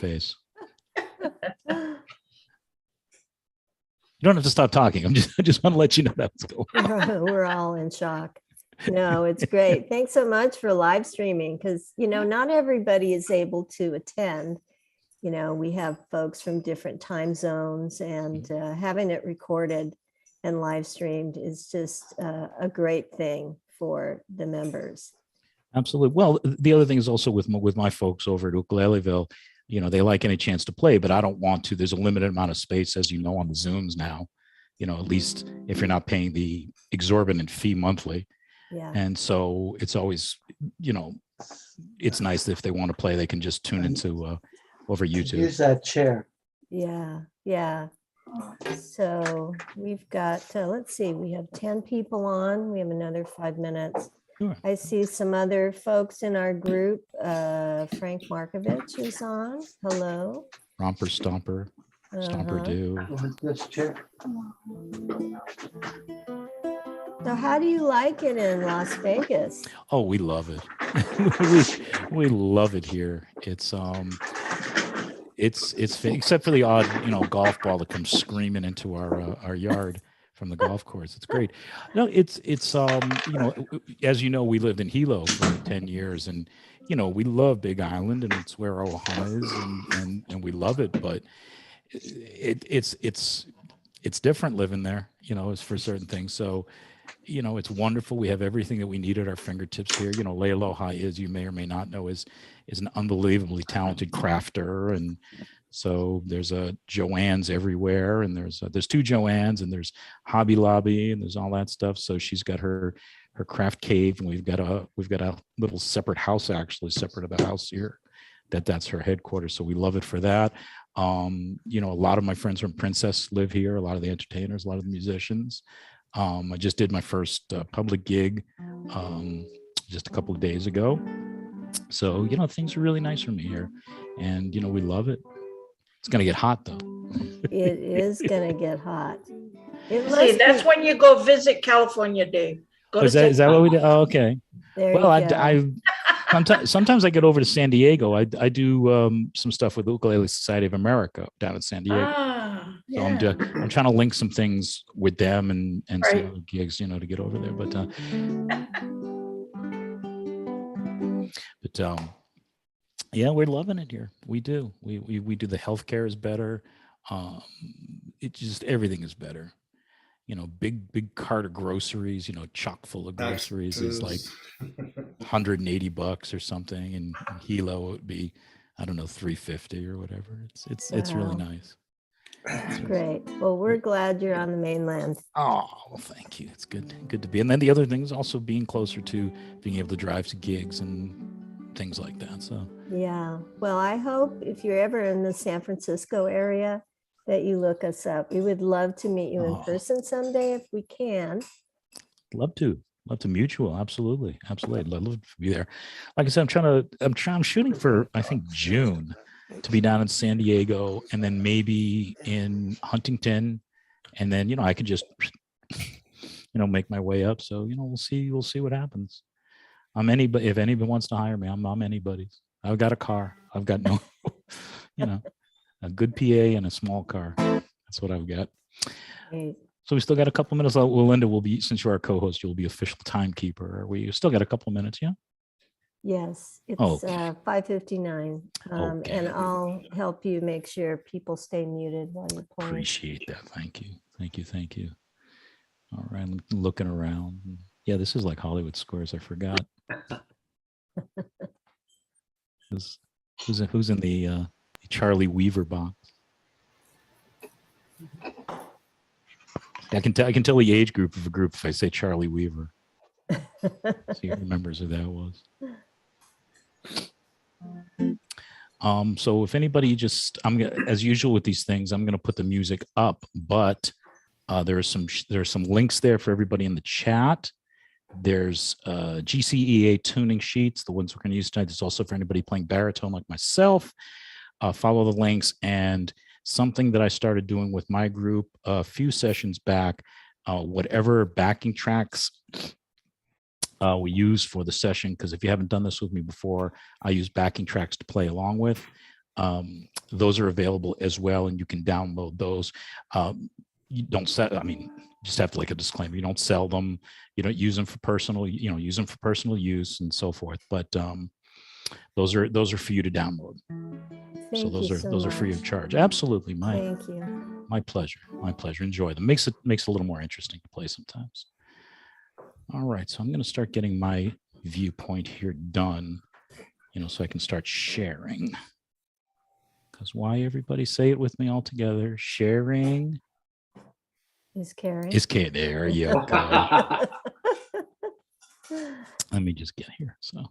face. You don't have to stop talking. I just want to let you know that's going. We're all in shock. No, it's great. Thanks so much for live streaming, because, not everybody is able to attend. We have folks from different time zones, and having it recorded and live streamed is just a great thing for the members. Absolutely. Well, the other thing is also with my folks over at Ukuleleville, they like any chance to play, but I don't want to. There's a limited amount of space, as you know, on the Zooms now, at least if you're not paying the exorbitant fee monthly. Yeah. And so it's always, it's nice that if they want to play, they can just tune into over YouTube. Use that chair. Yeah. Yeah. So we've got, let's see, we have 10 people on. We have another 5 minutes. Sure. I see some other folks in our group. Frank Markovich is on. Hello. Romper Stomper, Stomper Do. This chair. So how do you like it in Las Vegas? Oh, we love it. we love it here. It's except for the odd, golf ball that comes screaming into our yard from the golf course. It's great. No, it's as you know, we lived in Hilo for 10 years, and we love Big Island, and it's where Ohana is, and we love it, but it's different living there, as for certain things. So it's wonderful. We have everything that we need at our fingertips here. Leialoha is, you may or may not know, is an unbelievably talented crafter. And so there's a Joanne's everywhere, and there's 2 Joannes, and there's Hobby Lobby, and there's all that stuff. So she's got her craft cave, and we've got a little separate house, actually separate of the house here. That's her headquarters. So we love it for that. A lot of my friends from Princess live here. A lot of the entertainers, a lot of the musicians. I just did my first public gig just a couple of days ago. So, things are really nice for me here, and, we love it. It's going to get hot though. It is going to get hot. See, that's when you go visit California, Dave. Is that what we do? Oh, okay. Well, I sometimes I get over to San Diego. I do some stuff with the Ukulele Society of America down in San Diego. So I'm trying to link some things with them and Right. some other gigs, to get over there. But yeah, we're loving it here. We do. We do. The healthcare is better. It just, everything is better. Big cart of groceries, chock full of groceries is like $180 or something. And in Hilo it would be, I don't know, $350 or whatever. It's really nice. That's great. Well, we're glad you're on the mainland. Oh, well, thank you. It's good to be. And then the other thing is also being closer to being able to drive to gigs and things like that. So yeah. Well, I hope if you're ever in the San Francisco area that you look us up. We would love to meet you in person someday if we can. Love to mutual. Absolutely. I'd love to be there. Like I said, I'm shooting for, I think, June to be down in San Diego, and then maybe in Huntington, and then I can just make my way up. So we'll see what happens. I'm anybody. If anybody wants to hire me, I'm anybody's. I've got a car. I've got no a good PA and a small car. That's what I've got. Great. So we still got a couple minutes. Well, Linda will be, since you're our co-host, you'll be official timekeeper. We still got a couple minutes, yeah? Yes, it's Okay. 5:59, Okay. and I'll help you make sure people stay muted while you're playing. Appreciate that. Thank you. All right, I'm looking around. Yeah, this is like Hollywood Squares. I forgot. Who's in the Charlie Weaver box? I can tell the age group of a group if I say Charlie Weaver. See who remembers who that was. So if anybody as usual with these things, I'm gonna put the music up, but there are some links there for everybody in the chat. There's GCEA tuning sheets, the ones we're going to use tonight. There's also for anybody playing baritone like myself. Follow the links, and something that I started doing with my group a few sessions back, whatever backing tracks we use for the session, because if you haven't done this with me before, I use backing tracks to play along with. those are available as well, and you can download those. You don't sell, I mean, just have to like a disclaimer, you don't sell them, you don't use them for personal, use them for personal use and so forth. But those are for you to download. So Thank you those are free of charge. Absolutely. Thank you. My pleasure. My pleasure. Enjoy them. Makes it a little more interesting to play sometimes. All right. So I'm going to start getting my viewpoint here done, so I can start sharing. Because why everybody say it with me all together? Sharing is caring. There you go. Let me just get here. So.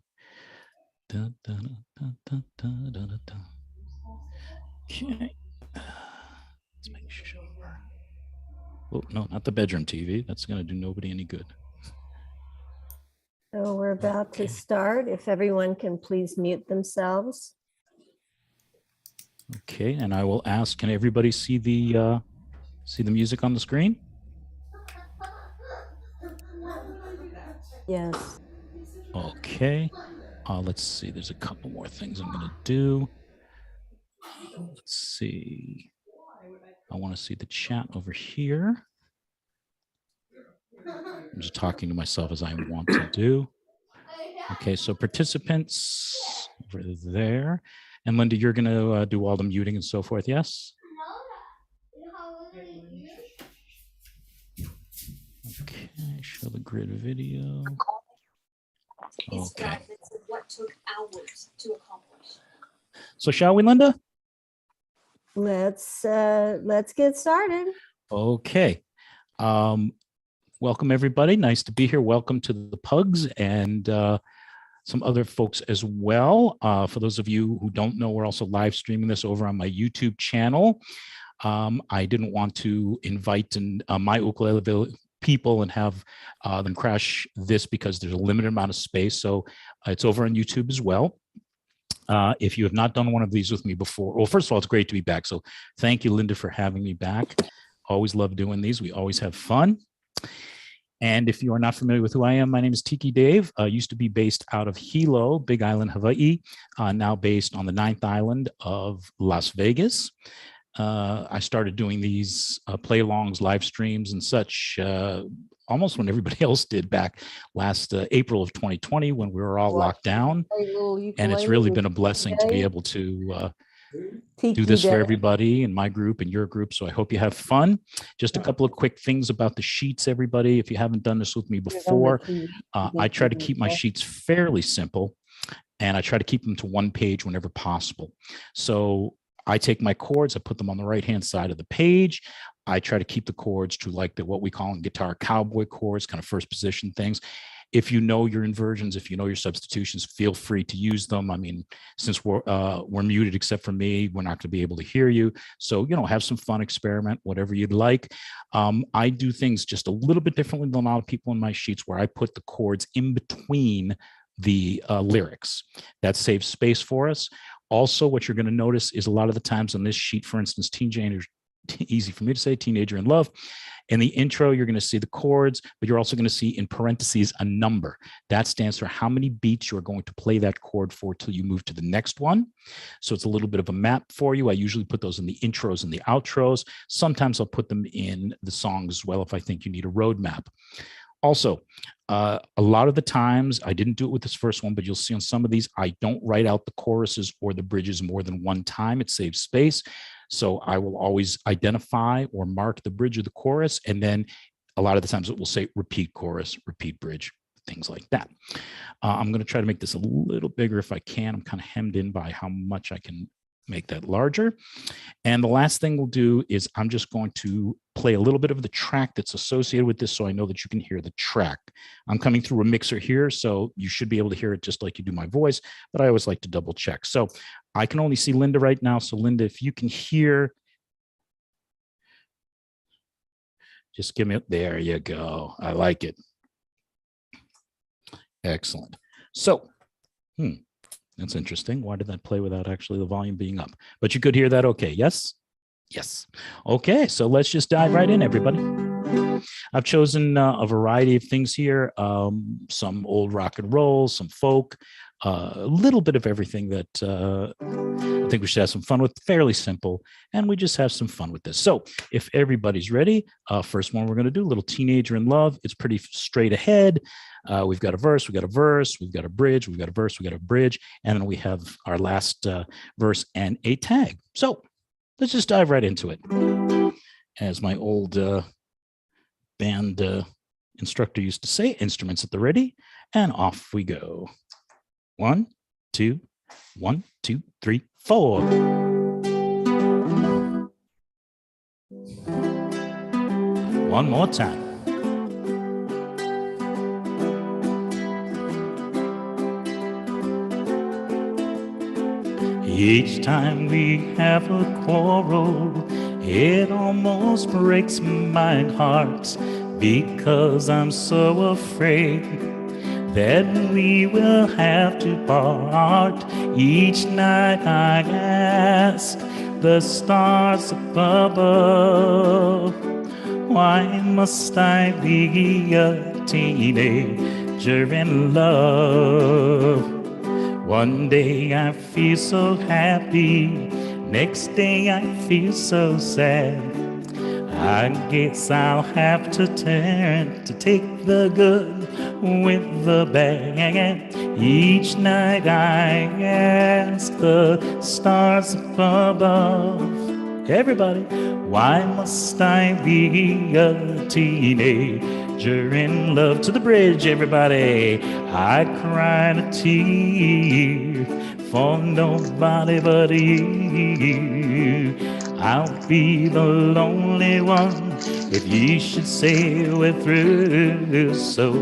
Okay. Let's make sure. Oh, no, not the bedroom TV. That's going to do nobody any good. So we're about to start. If everyone can please mute themselves. Okay, and I will ask, can everybody see the music on the screen? Yes. Okay. Let's see. There's a couple more things I'm going to do. Let's see. I want to see the chat over here. I'm just talking to myself as I want to do. Okay, so participants over there. And Linda, you're going to do all the muting and so forth, yes? Okay, show the grid video. Okay. What took hours to accomplish. So shall we, Linda? Let's get started. Okay. Welcome everybody. Nice to be here. Welcome to the PUGs and some other folks as well. For those of you who don't know, we're also live streaming this over on my YouTube channel. I didn't want to invite my ukulele people and have them crash this because there's a limited amount of space. So it's over on YouTube as well. If you have not done one of these with me before, well, first of all, it's great to be back. So thank you, Linda, for having me back. Always love doing these. We always have fun. And if you are not familiar with who I am, my name is Tiki Dave. Used to be based out of Hilo, Big Island, Hawaii, now based on the 9th island of Las Vegas. I started doing these play-alongs, live streams and such almost when everybody else did back last April of 2020 when we were all locked down. And it's really been a blessing to be able to do this for everybody in my group and your group. So I hope you have fun. Just a couple of quick things about the sheets, everybody. If you haven't done this with me before, I try to keep my sheets fairly simple and I try to keep them to one page whenever possible. So I take my chords, I put them on the right-hand side of the page. I try to keep the chords to like what we call in guitar cowboy chords, kind of first position things. If you know your inversions, if you know your substitutions, feel free to use them. I mean, since we're muted except for me, we're not going to be able to hear you. So, have some fun, experiment, whatever you'd like. I do things just a little bit differently than a lot of people in my sheets where I put the chords in between the lyrics. That saves space for us. Also, what you're going to notice is a lot of the times on this sheet, for instance, teenager, easy for me to say, Teenager in Love. In the intro, you're going to see the chords, but you're also going to see in parentheses a number. That stands for how many beats you're going to play that chord for till you move to the next one. So it's a little bit of a map for you. I usually put those in the intros and the outros. Sometimes I'll put them in the songs as well if I think you need a roadmap. Also, a lot of the times, I didn't do it with this first one, but you'll see on some of these, I don't write out the choruses or the bridges more than one time. It saves space. So I will always identify or mark the bridge or the chorus. And then a lot of the times it will say repeat chorus, repeat bridge, things like that. I'm going to try to make this a little bigger if I can. I'm kind of hemmed in by how much I can make that larger. And the last thing we'll do is I'm just going to play a little bit of the track that's associated with this so I know that you can hear the track. I'm coming through a mixer here, so you should be able to hear it just like you do my voice, but I always like to double check. So I can only see Linda right now. So Linda, if you can hear, just give me, there you go. I like it. Excellent. So, that's interesting. Why did that play without actually the volume being up? But you could hear that okay, yes? Yes. Okay, so let's just dive right in, everybody. I've chosen a variety of things here, some old rock and roll, some folk, a little bit of everything that think we should have some fun with. Fairly simple, and we just have some fun with this. So if everybody's ready, first one we're going to do, Little Teenager in Love. It's pretty straight ahead. We've got a verse, we've got a verse, we've got a bridge, we've got a verse, we've got a bridge, and then we have our last verse and a tag. So let's just dive right into it. As my old band instructor used to say, instruments at the ready, and off we go. 1, 2, 1, 2, 3, 4. One more time. Each time we have a quarrel, it almost breaks my heart, because I'm so afraid that we will have to part. Each night I ask the stars above, why must I be a teenager in love? One day I feel so happy, next day I feel so sad. I guess I'll have to turn to take the good with the bad. Each night I ask the stars above, everybody, why must I be a teenager in love? To the bridge, everybody. I cried a tear for nobody but you. I'll be the lonely one if you should say we're through. So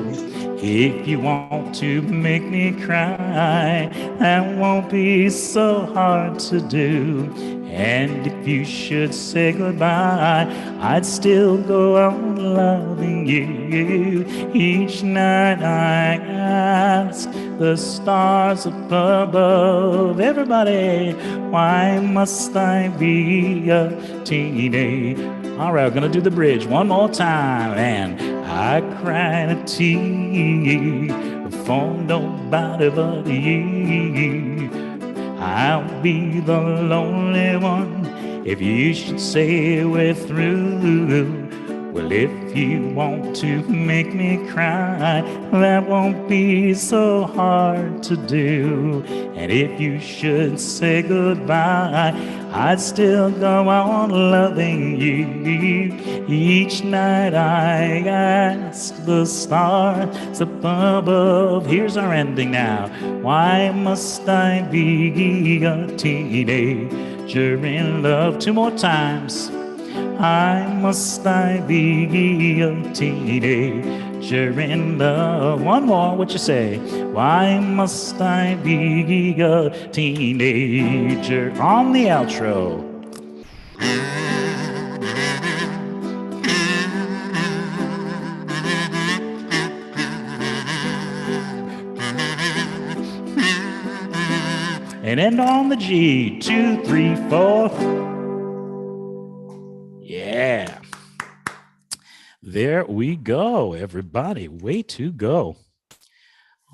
if you want to make me cry, that won't be so hard to do. And if you should say goodbye, I'd still go on loving you. Each night I ask the stars above, everybody, why must I be a teenager? All right, we're gonna do the bridge one more time. And I cried a tear for nobody but you. I'll be the lonely one if you should say we're through. Well, if you want to make me cry, that won't be so hard to do. And if you should say goodbye, I'd still go on loving you. Each night I ask the stars above. Here's our ending now. Why must I be a teenager in love? Two more times. Why must I be a teenager in love? One more, what you say? Why must I be a teenager? On the outro. And end on the G. 2, 3, 4. Yeah. There we go, everybody. Way to go.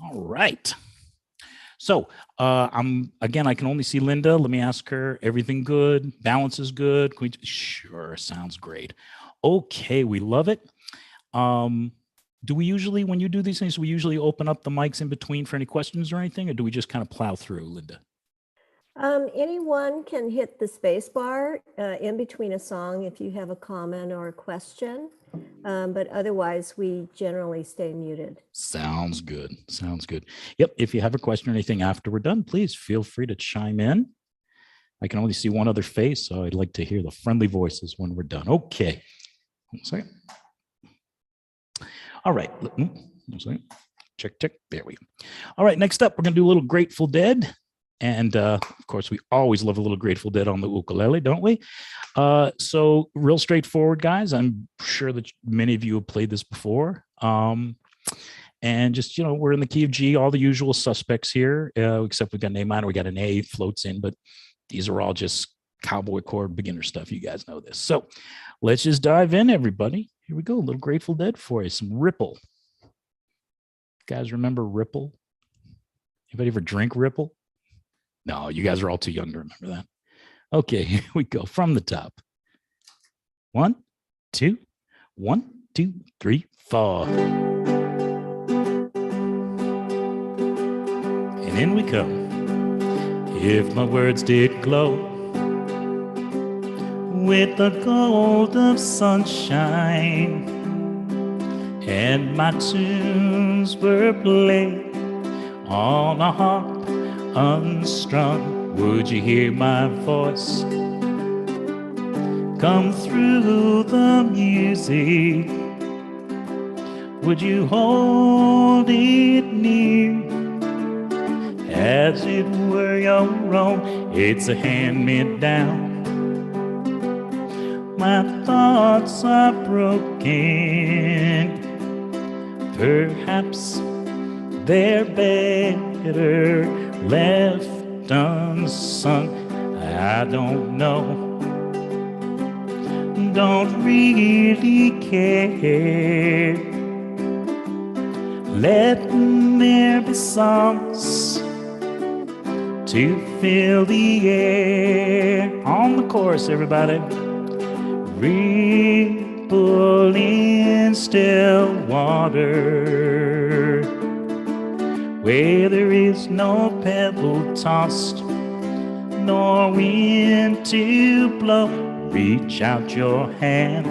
All right. So I can only see Linda. Let me ask her, everything good? Balance is good? Sure, sounds great. Okay, we love it. Do we usually, when you do these things, we usually open up the mics in between for any questions or anything, or do we just kind of plow through, Linda? Anyone can hit the space bar in between a song if you have a comment or a question, but otherwise we generally stay muted. Sounds good. Sounds good. Yep. If you have a question or anything after we're done, please feel free to chime in. I can only see one other face, so I'd like to hear the friendly voices when we're done. Okay. One second. All right. One second. Check, check. There we go. All right. Next up, we're going to do a little Grateful Dead. And of course, we always love a little Grateful Dead on the ukulele, don't we? So real straightforward, guys. I'm sure that many of you have played this before. And just, we're in the key of G, all the usual suspects here, except we've got an A minor, we got an A floats in, but these are all just cowboy chord beginner stuff. You guys know this. So let's just dive in, everybody. Here we go. A little Grateful Dead for you. Some Ripple. You guys remember Ripple? Anybody ever drink Ripple? No, you guys are all too young to remember that. Okay, here we go from the top. 1, 2, 1, 2, 3, 4. And in we come. If my words did glow with the gold of sunshine, and my tunes were played on a harp unstrung, would you hear my voice come through the music? Would you hold it near as it were your own? It's a hand-me-down. My thoughts are broken. Perhaps they're better left unsung. I don't know. Don't really care. Let there be songs to fill the air. On the chorus, everybody. Ripple in still water, where there is no pebble tossed, nor wind to blow. Reach out your hand.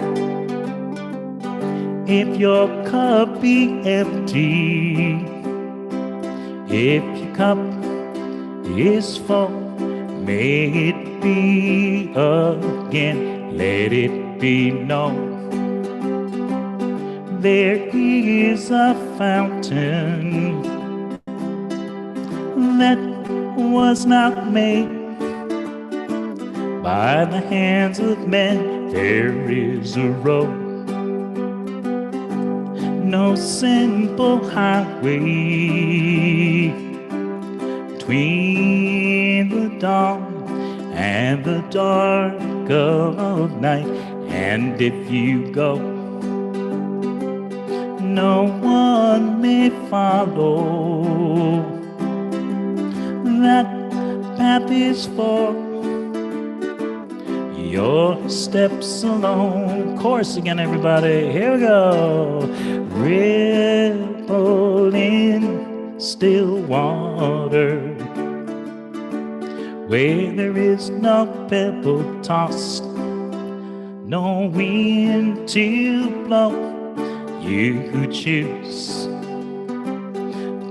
If your cup be empty, if your cup is full, may it be again. Let it be known there is a fountain that was not made by the hands of men. There is a road, no simple highway between the dawn and the dark of night. And if you go, no one may follow. That path is for your steps alone. Chorus again, everybody. Here we go. Ripple in still water, where there is no pebble tossed, no wind to blow. You who choose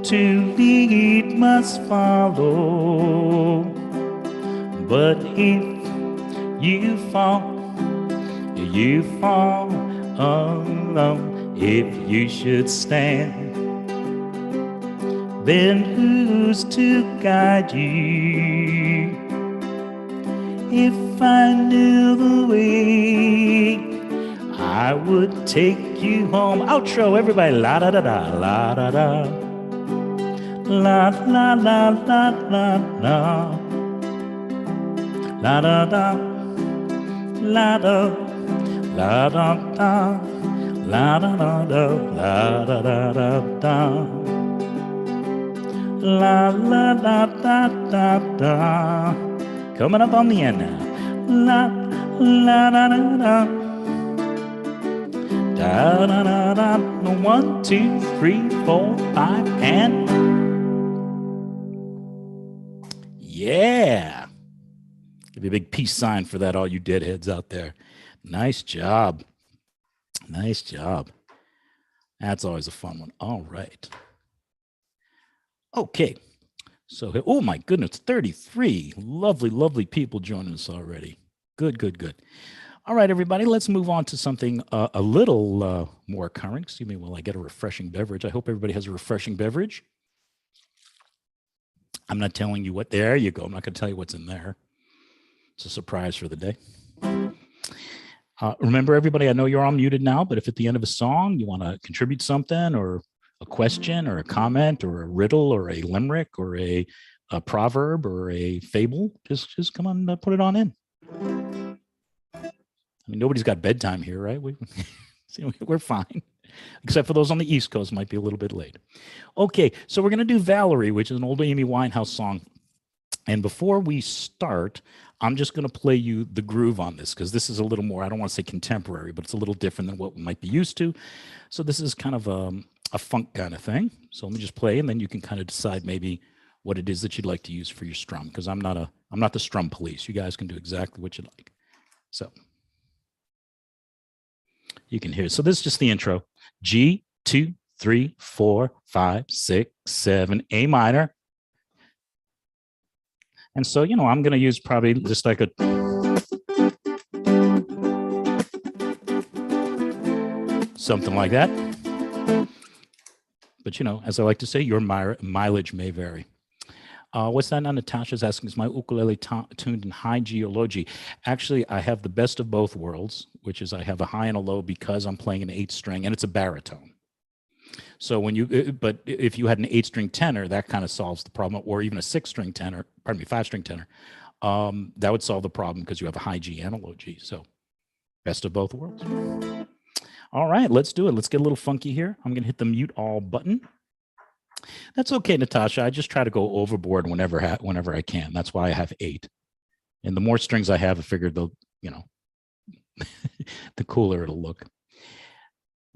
to lead must follow. But if you fall alone. If you should stand, then who's to guide you? If I knew the way, I would take you home. Outro, everybody. La da da da, la da da. La la la la la la. La da da. La da. La da da. La da da da. La da da da da. La la la da da da. Coming up on the end now. La la da da da. Da da da da. 1, 2, 3, 4, 5, and yeah. Give me a big peace sign for that, all you deadheads out there. Nice job. Nice job. That's always a fun one. All right. Okay. So, oh my goodness, 33 lovely, lovely people joining us already. Good, good, good. All right, everybody, let's move on to something a little more current. Excuse me while I get a refreshing beverage. I hope everybody has a refreshing beverage. I'm not telling you what. There you go. I'm not going to tell you what's in there. It's a surprise for the day. Remember, everybody, I know you're all muted now, but if at the end of a song you want to contribute something or a question or a comment or a riddle or a limerick or a proverb or a fable, just come on, put it on in. I mean, nobody's got bedtime here, right? We're fine, except for those on the East Coast might be a little bit late. Okay, so we're going to do Valerie, which is an old Amy Winehouse song. And before we start, I'm just going to play you the groove on this because this is a little more, I don't want to say contemporary, but it's a little different than what we might be used to. So this is kind of a funk kind of thing. So let me just play and then you can kind of decide maybe what it is that you'd like to use for your strum because I'm not the strum police. You guys can do exactly what you like. So you can hear. So this is just the intro. G, 2, 3, 4, 5, 6, 7, A minor. And so, you know, I'm going to use probably just like a something like that. But, you know, as I like to say, your mileage may vary. What's that now? Natasha's asking, is my ukulele tuned in high G or low G? Actually, I have the best of both worlds, which is I have a high and a low because I'm playing an 8-string and it's a baritone. So when you, but if you had an 8-string tenor, that kind of solves the problem, or even a 6-string tenor, pardon me, 5-string tenor, that would solve the problem because you have a high G and a low G. So best of both worlds. All right, let's do it. Let's get a little funky here. I'm going to hit the mute all button. That's okay, Natasha. I just try to go overboard whenever I can. That's why I have 8. And the more strings I have, I figured the, you know, the cooler it'll look.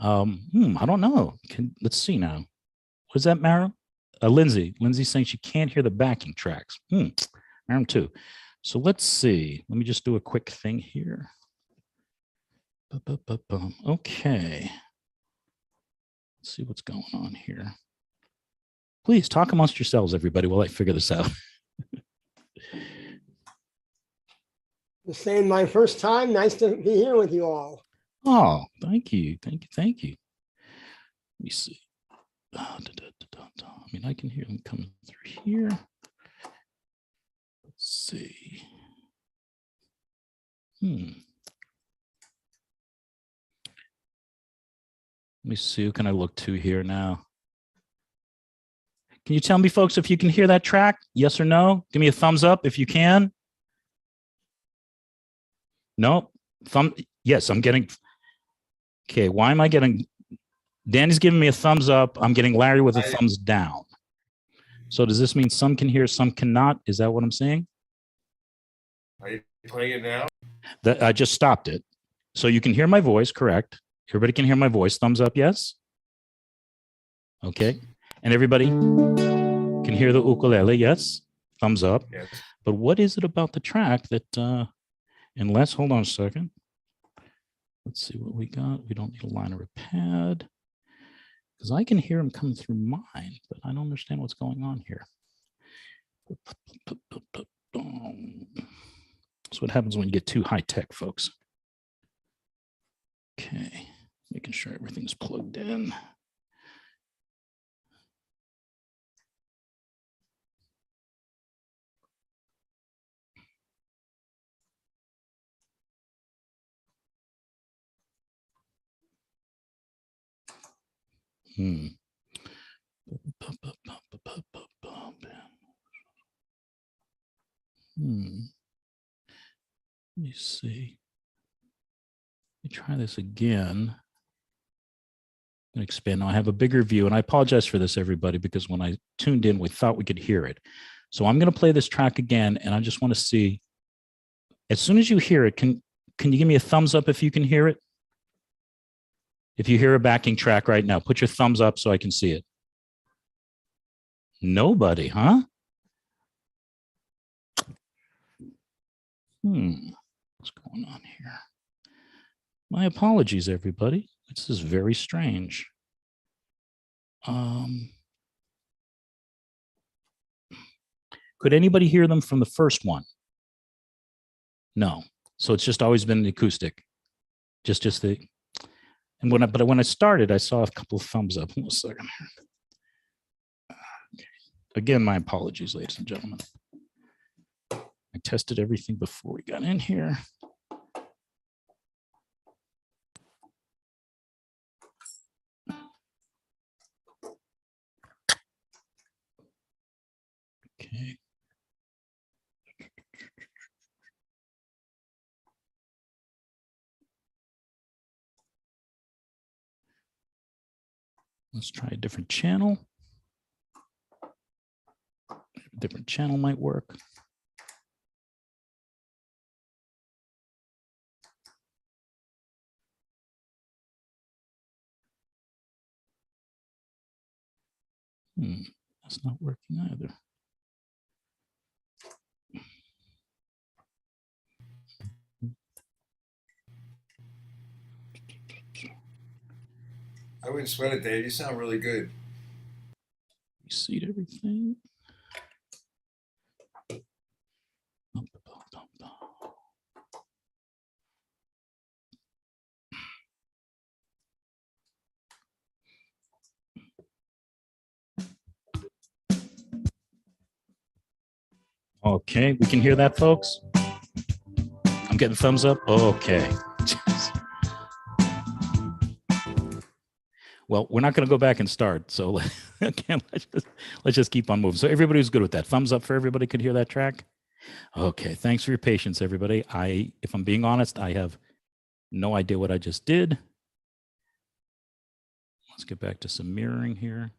I don't know. Let's see now. What is that, Mara? Lindsay. Lindsay's saying she can't hear the backing tracks. Mara too. So let's see. Let me just do a quick thing here. Okay. Let's see what's going on here. Please talk amongst yourselves, everybody, while I figure this out. Just saying, my first time. Nice to be here with you all. Oh, thank you. Thank you. Thank you. Let me see. I mean, I can hear them coming through here. Let's see. Let me see. Who can I look to here now? Can you tell me, folks, if you can hear that track? Yes or no? Give me a thumbs up if you can. No? Yes, I'm getting. Okay, why am I getting? Danny's giving me a thumbs up. I'm getting Larry with a thumbs down. So does this mean some can hear, some cannot? Is that what I'm saying? Are you playing it now? I just stopped it. So you can hear my voice, correct? Everybody can hear my voice. Thumbs up, yes? Okay. And everybody can hear the ukulele, yes? Thumbs up. Yes. But what is it about the track that, unless, hold on a second. Let's see what we got. We don't need a line or a pad. Because I can hear them coming through mine, but I don't understand what's going on here. That's what happens when you get too high tech, folks. Okay, making sure everything's plugged in. Let me see. Let me try this again. I'm going to expand. Now I have a bigger view, and I apologize for this, everybody, because when I tuned in, we thought we could hear it. So I'm going to play this track again, and I just want to see. As soon as you hear it, can you give me a thumbs up if you can hear it? If you hear a backing track right now, put your thumbs up so I can see it. Nobody, huh? What's going on here? My apologies, everybody. This is very strange. Could anybody hear them from the first one? No. So it's just always been the acoustic. Just the. And when I started, I saw a couple of thumbs up. Hold on a second. Again, my apologies, ladies and gentlemen. I tested everything before we got in here. Okay. Let's try a different channel. A different channel might work. That's not working either. I wouldn't sweat it, Dave. You sound really good. Reseat everything. Okay, we can hear that, folks. I'm getting thumbs up. Okay. Well, we're not going to go back and start. So again, let's just keep on moving. So everybody was good with that. Thumbs up for everybody could hear that track. Okay, thanks for your patience, everybody. If I'm being honest, I have no idea what I just did. Let's get back to some mirroring here.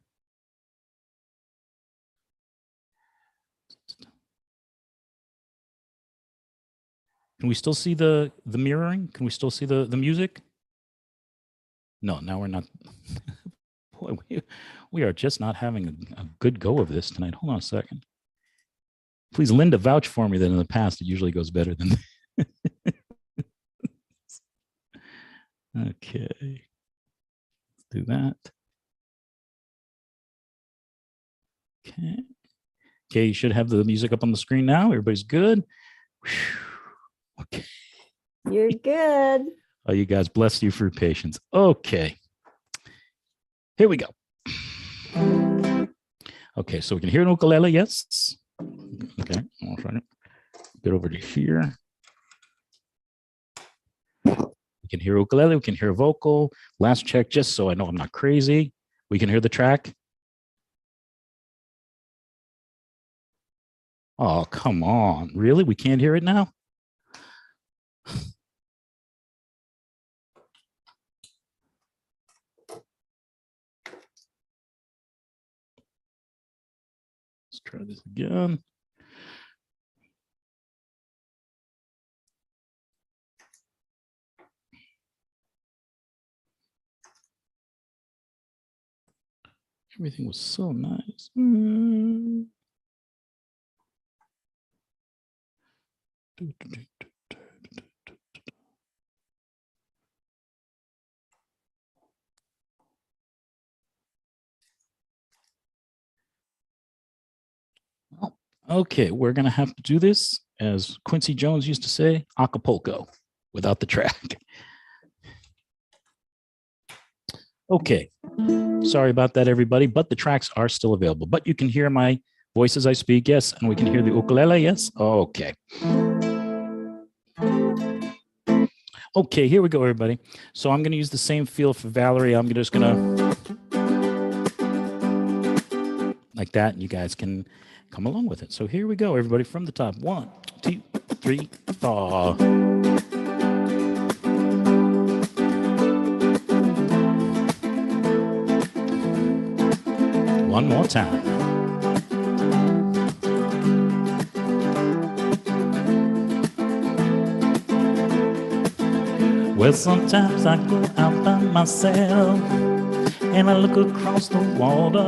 Can we still see the mirroring? Can we still see the music? No, now we're not. Boy, we are just not having a good go of this tonight. Hold on a second. Please, Linda, vouch for me that in the past it usually goes better than this. Okay. Let's do that. Okay. Okay, you should have the music up on the screen now. Everybody's good. Whew. Okay. You're good. Oh, you guys, bless you for your patience. Okay. Here we go. Okay, so we can hear an ukulele, yes? Okay, I'll try to get over to here. We can hear ukulele, we can hear vocal. Last check, just so I know I'm not crazy. We can hear the track. Oh, come on. Really? We can't hear it now? Let's try this again. Everything was so nice. Well, okay, we're going to have to do this, as Quincy Jones used to say, Acapulco, without the track. Okay, sorry about that, everybody, but the tracks are still available. But you can hear my voice as I speak, yes, and we can hear the ukulele, yes? Okay. Okay, here we go, everybody. So I'm going to use the same feel for Valerie. I'm just going to, like that, and you guys can come along with it. So here we go, everybody, from the top. 1, 2, 3, 4. One more time. Well, sometimes I go out by myself and I look across the water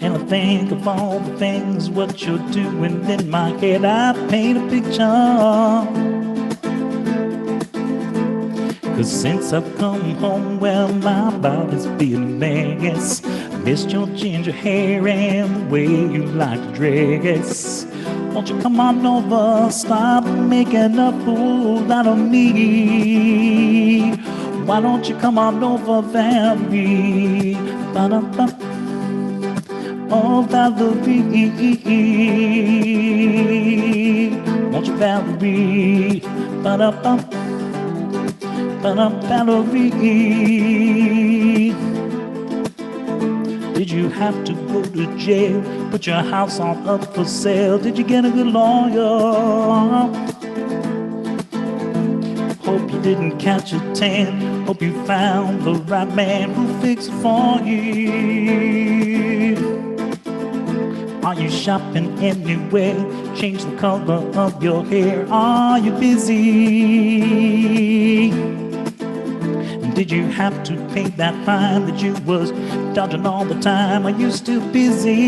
and I think of all the things what you're doing. In my head I paint a picture. 'Cause since I've come home, well, my body's been a mess. Missed your ginger hair and the way you like to dress. Won't you come on over, stop making a fool out of me. Why don't you come on over, Valerie? Ba-da-ba. Oh, Valerie. Won't you, Valerie? Ba-da-ba. Valerie, did you have to go to jail? Put your house on up for sale? Did you get a good lawyer? Hope you didn't catch a tan. Hope you found the right man who fixed it for you. Are you shopping anywhere? Change the color of your hair. Are you busy? Did you have to pay that fine that you was dodging all the time? Are you still busy?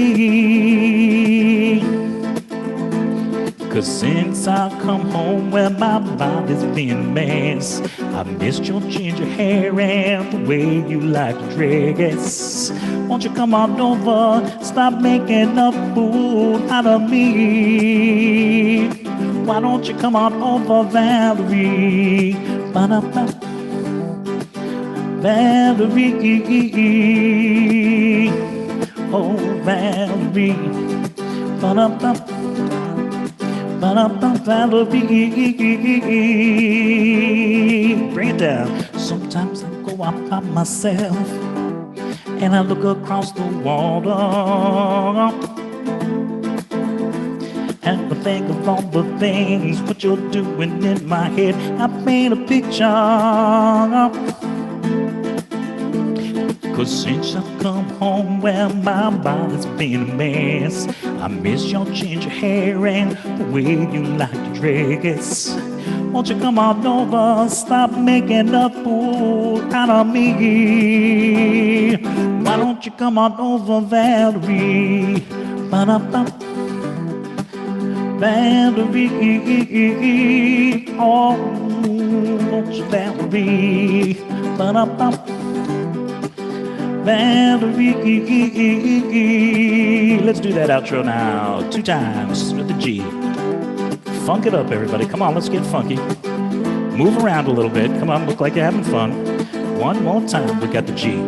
'Cause since I come home, well, my body's been a mess. I missed your ginger hair and the way you like to dress. Won't you come on over, stop making a fool out of me? Why don't you come on over, Valerie? Ba-da-ba. Valerie, oh Valerie, ba-da-ba. Valerie, bring it down. Sometimes I go out by myself and I look across the water and I think of all the things what you're doing in my head. I paint a picture. 'Cause since I've come home, well, my body's been a mess. I miss your ginger hair and the way you like to dress. Won't you come on over, stop making a fool out of me? Why don't you come on over, Valerie? Ba-da-ba. Valerie, oh, won't you, Valerie? Ba-da-ba. Valerie, let's do that outro now. 2 times with the G. Funk it up, everybody. Come on, let's get funky. Move around a little bit. Come on, look like you're having fun. One more time, we got the G.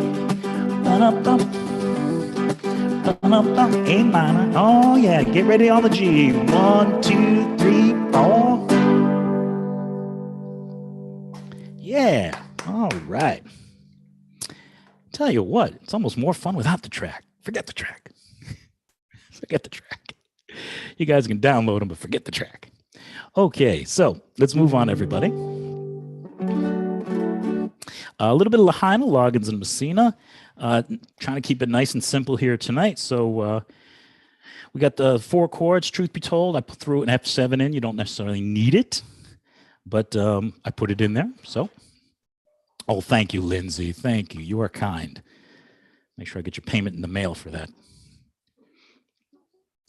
A minor. Oh yeah, get ready on the G. 1, 2, 3, 4. Yeah, all right. Tell you what, it's almost more fun without the track. Forget the track. Forget the track. You guys can download them, but forget the track. Okay, so let's move on, everybody. A little bit of Lahaina, Loggins, and Messina. Trying to keep it nice and simple here tonight. So we got the 4 chords, truth be told. I threw an F7 in. You don't necessarily need it, but I put it in there, so. Oh, thank you, Lindsay. Thank you. You are kind. Make sure I get your payment in the mail for that.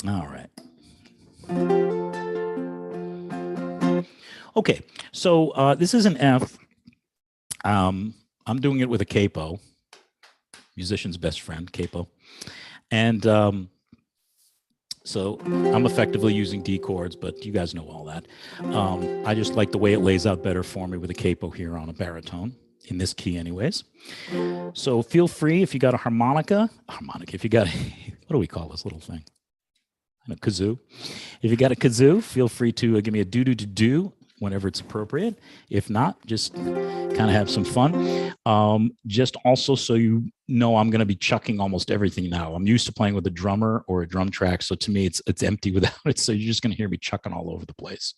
All right. Okay, so this is an F. I'm doing it with a capo, musician's best friend, capo. And so I'm effectively using D chords, but you guys know all that. I just like the way it lays out better for me with a capo here on a baritone. In this key anyways. So feel free if you got a harmonica, if you got, what do we call this little thing? A kazoo. If you got a kazoo, feel free to give me a do-do-do-do whenever it's appropriate. If not, just kind of have some fun. Just also so you know, I'm going to be chucking almost everything now. I'm used to playing with a drummer or a drum track. So to me, it's empty without it. So you're just going to hear me chucking all over the place.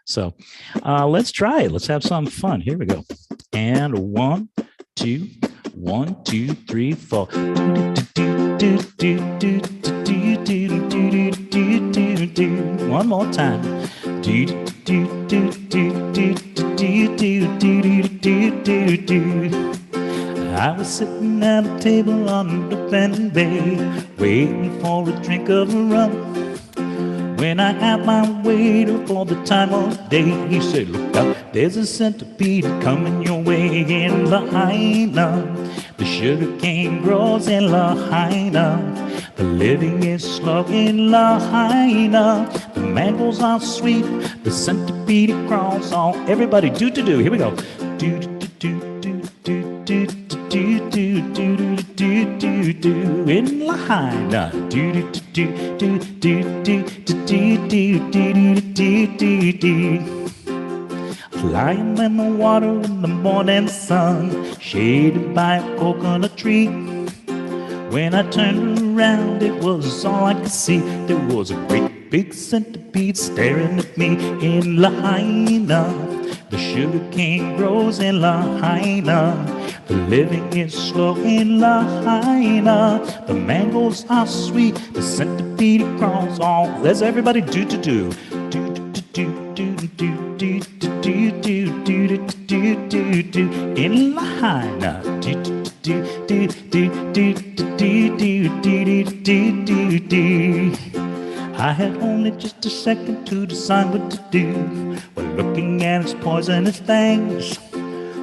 So let's try it. Let's have some fun. Here we go. And 1, 2, 1, 2, 3, 4. One more time. I was sitting at a table on the Fan Bay, waiting for a drink of rum. When I asked my waiter for the time of day, he said, look out, there's a centipede coming your way in Lahaina. The sugar cane grows in Lahaina. The living is slow in Lahaina. The mangoes are sweet. The centipede crawls on. Everybody, do-do-do. Here we go. Do-do-do-do-do-do-do-do-do-do in Lahaina. Do-do-do-do-do-do-do-do-do-do-do. Flying in the water in the morning sun, shaded by a coconut tree. When I turned around, it was all I could see. There was a great big centipede staring at me in Lahaina. The sugar cane grows in Lahaina. The living is slow in Lahaina. The mangoes are sweet. The centipede crawls on. Let's everybody do-do-do. In Lahaina. I had only just a second to decide what to do when looking at its poisonous fangs.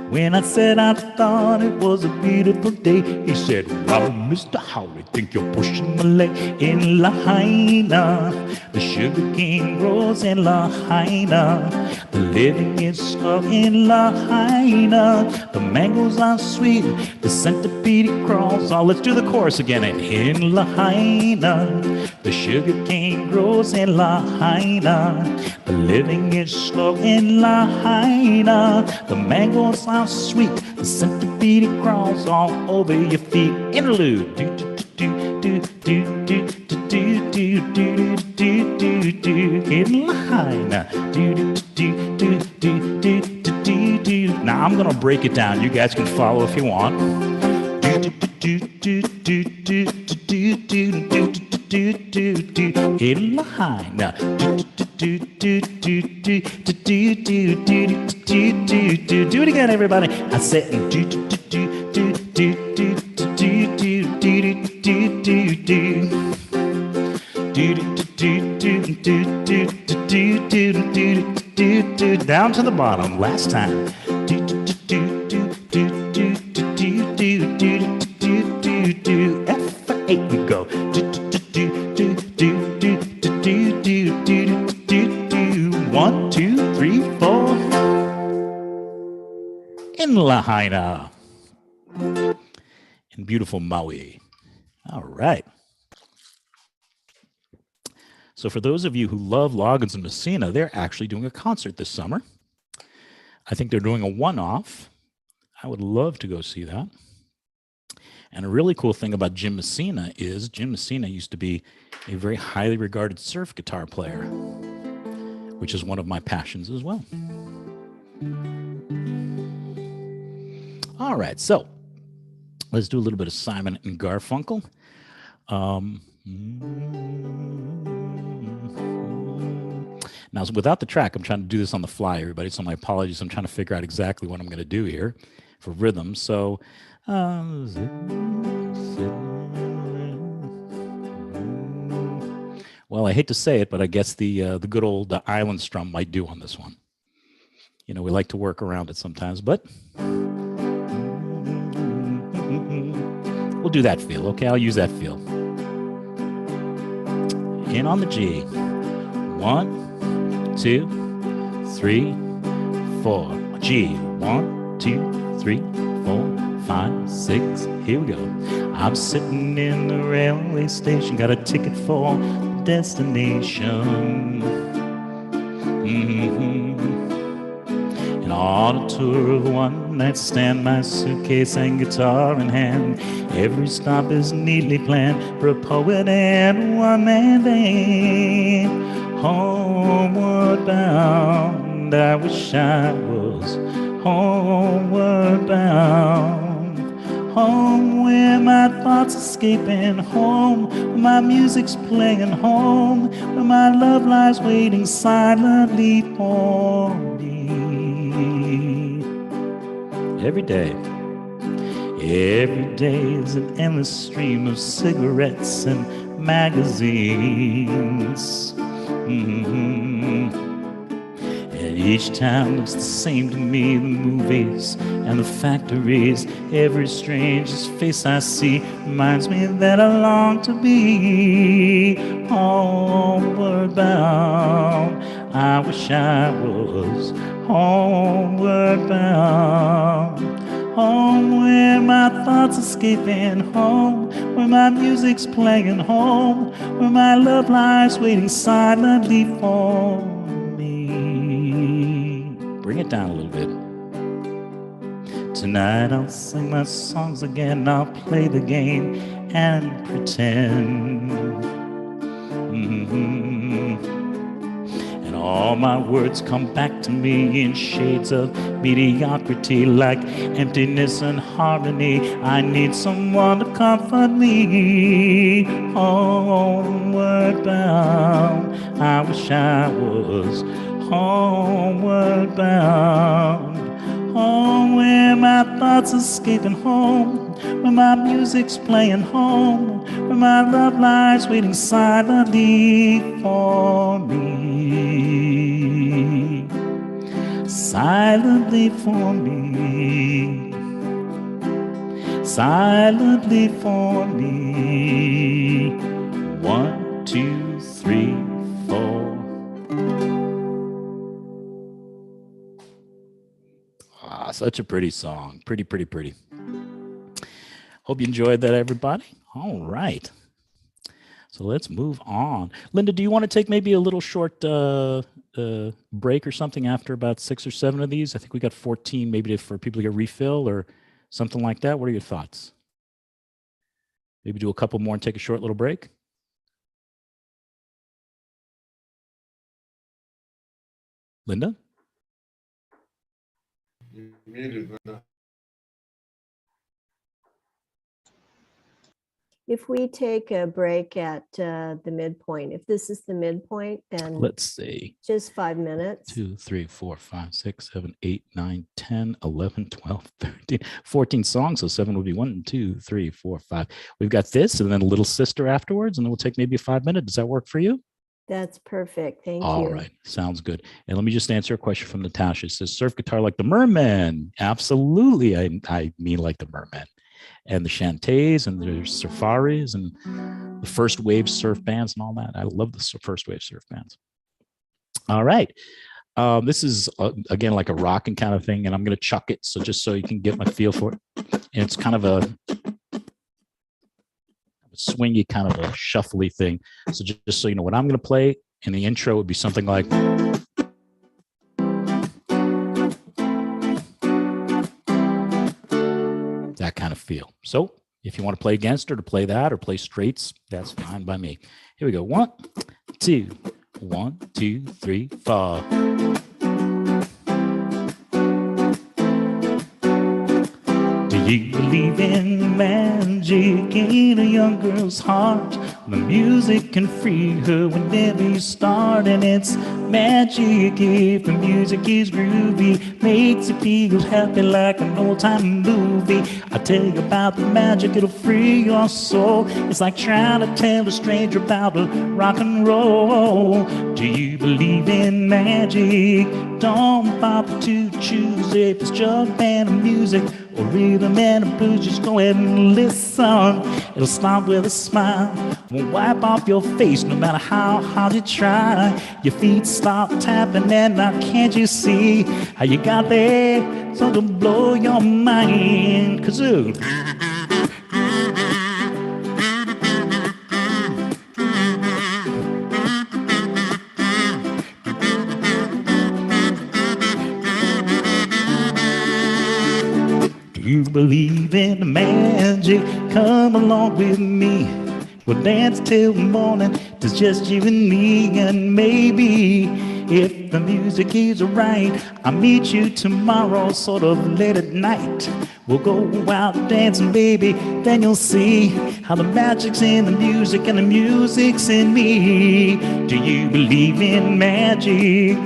When I said I thought it was a beautiful day, he said, "Wow, Mr. Howley, think you're pushing my leg." In Lahaina, the sugar cane grows in Lahaina. The living is slow in Lahaina. The mangoes are sweet, the centipede crawls. Oh, let's do the chorus again. And in Lahaina, the sugar cane grows in Lahaina. The living is slow in Lahaina. The mangoes are sweet, the centipede crawls all over your feet. Interlude. In Lahaina. Now I'm gonna break it down. You guys can follow if you want. In Lahaina. Do it again, everybody. I said down to the bottom. Last time. F for 8 we go. 1, 2, 3, 4. In Lahaina. In beautiful Maui. All right. So for those of you who love Loggins and Messina, they're actually doing a concert this summer. I think they're doing a one-off. I would love to go see that. And a really cool thing about Jim Messina is Jim Messina used to be a very highly regarded surf guitar player, which is one of my passions as well. All right, so let's do a little bit of Simon and Garfunkel. Now, without the track, I'm trying to do this on the fly, everybody, so my apologies. I'm trying to figure out exactly what I'm going to do here for rhythm. So, well, I hate to say it, but I guess the good old island strum might do on this one. You know, we like to work around it sometimes, but we'll do that feel, okay? I'll use that feel. In on the G. 1, 2, 3, 4. G. 1, 2, 3, 4, 5, 6. Here we go. I'm sitting in the railway station, got a ticket for destination. And on a tour of one night stand, my suitcase and guitar in hand. Every stop is neatly planned for a poet and one-man band. Homeward bound, I wish I was homeward bound. Home where my thoughts escaping, home where my music's playing, home where my love lies waiting silently for me. Every day is an endless stream of cigarettes and magazines. And each town looks the same to me, the movies and the factories. Every strangest face I see reminds me that I long to be homeward bound. I wish I was homeward bound. Home where my thoughts escaping, home where my music's playing, home where my love lies waiting silently for me. Bring it down a little bit. Tonight I'll sing my songs again, I'll play the game and pretend. And all my words come back to me in shades of mediocrity, like emptiness and harmony. I need someone to comfort me. Homeward bound, I wish I was homeward bound. Home where my thoughts escaping home, where my music's playing home, where my love lies waiting silently for me. Silently for me. Silently for me. 1, 2, 3, 4. Ah, such a pretty song. Pretty, pretty, pretty. Hope you enjoyed that, everybody. All right. So let's move on. Linda, do you want to take maybe a little short break or something after about 6 or 7 of these? I think we got 14 maybe for people to get refill or something like that. What are your thoughts? Maybe do a couple more and take a short little break? Linda? You muted, Linda. If we take a break at the midpoint, if this is the midpoint, then Let's see. just 5 minutes. 2, 3, 4, 5, 6, 7, 8, 9, 10, 11, 12, 13, 14 songs. So 7 would be 1, 2, 3, 4, 5. We've got this and then a little sister afterwards, and then we'll take maybe a 5 minute. Does that work for you? That's perfect. Thank you. All right. Sounds good. And let me just answer a question from Natasha. It says, surf guitar like the Mermen. Absolutely. I mean like the Mermen. And the Shantays and the Safaris and the first wave surf bands and all that. I love the first wave surf bands. All right. This is, again, like a rocking kind of thing, and I'm going to chuck it so just so you can get my feel for it. And it's kind of a swingy, kind of a shuffly thing. So just so you know, what I'm going to play in the intro would be something like... that kind of feel. So if you want to play against or to play that or play straights, that's fine by me. Here we go. 1, 2, 1, 2, 3, 4. Do you believe in magic in a young girl's heart? The music can free her whenever you start, and it's magic if the music is groovy, makes you feel happy like an old-time movie. I tell you about the magic, it'll free your soul. It's like trying to tell a stranger about rock and roll. Do you believe in magic? Don't bother to choose if it's jug band or music or rhythm and blues. Just go ahead and listen. It'll start with a smile, won't wipe off your face no matter how hard you try. Your feet start tapping and now can't you see how you got there? So to blow your mind, kazoo. Do you believe in magic? Come along with me. We'll dance till morning. It's just you and me, and maybe if the music is right, I'll meet you tomorrow, sort of late at night. We'll go out dancing, baby. Then you'll see how the magic's in the music and the music's in me. Do you believe in magic?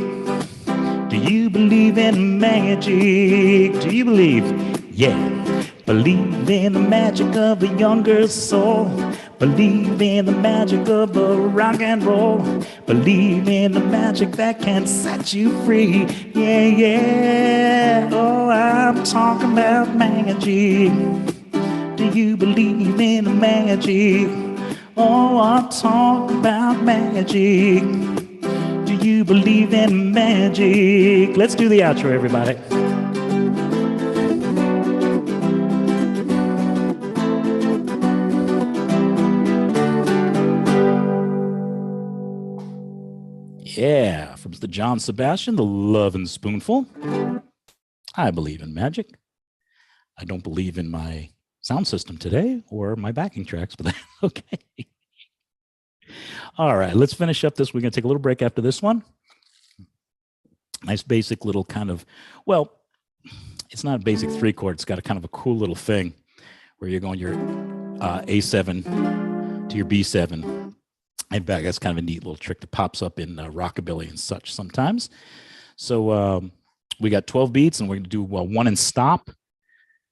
Do you believe in magic? Do you believe? Yeah. Believe in the magic of the young girl's soul. Believe in the magic of the rock and roll. Believe in the magic that can set you free. Yeah, yeah. Oh, I'm talking about magic. Do you believe in the magic? Oh, I'm talking about magic. Do you believe in magic? Let's do the outro, everybody. Yeah, from the John Sebastian, the Lovin' Spoonful. I believe in magic. I don't believe in my sound system today or my backing tracks, but okay. All right, let's finish up this. We're going to take a little break after this one. Nice basic little kind of, well, it's not a basic 3-chord. It's got a kind of a cool little thing where you're going your A7 to your B7. In fact, that's kind of a neat little trick that pops up in rockabilly and such sometimes. So we got 12 beats, and we're going to do one and stop.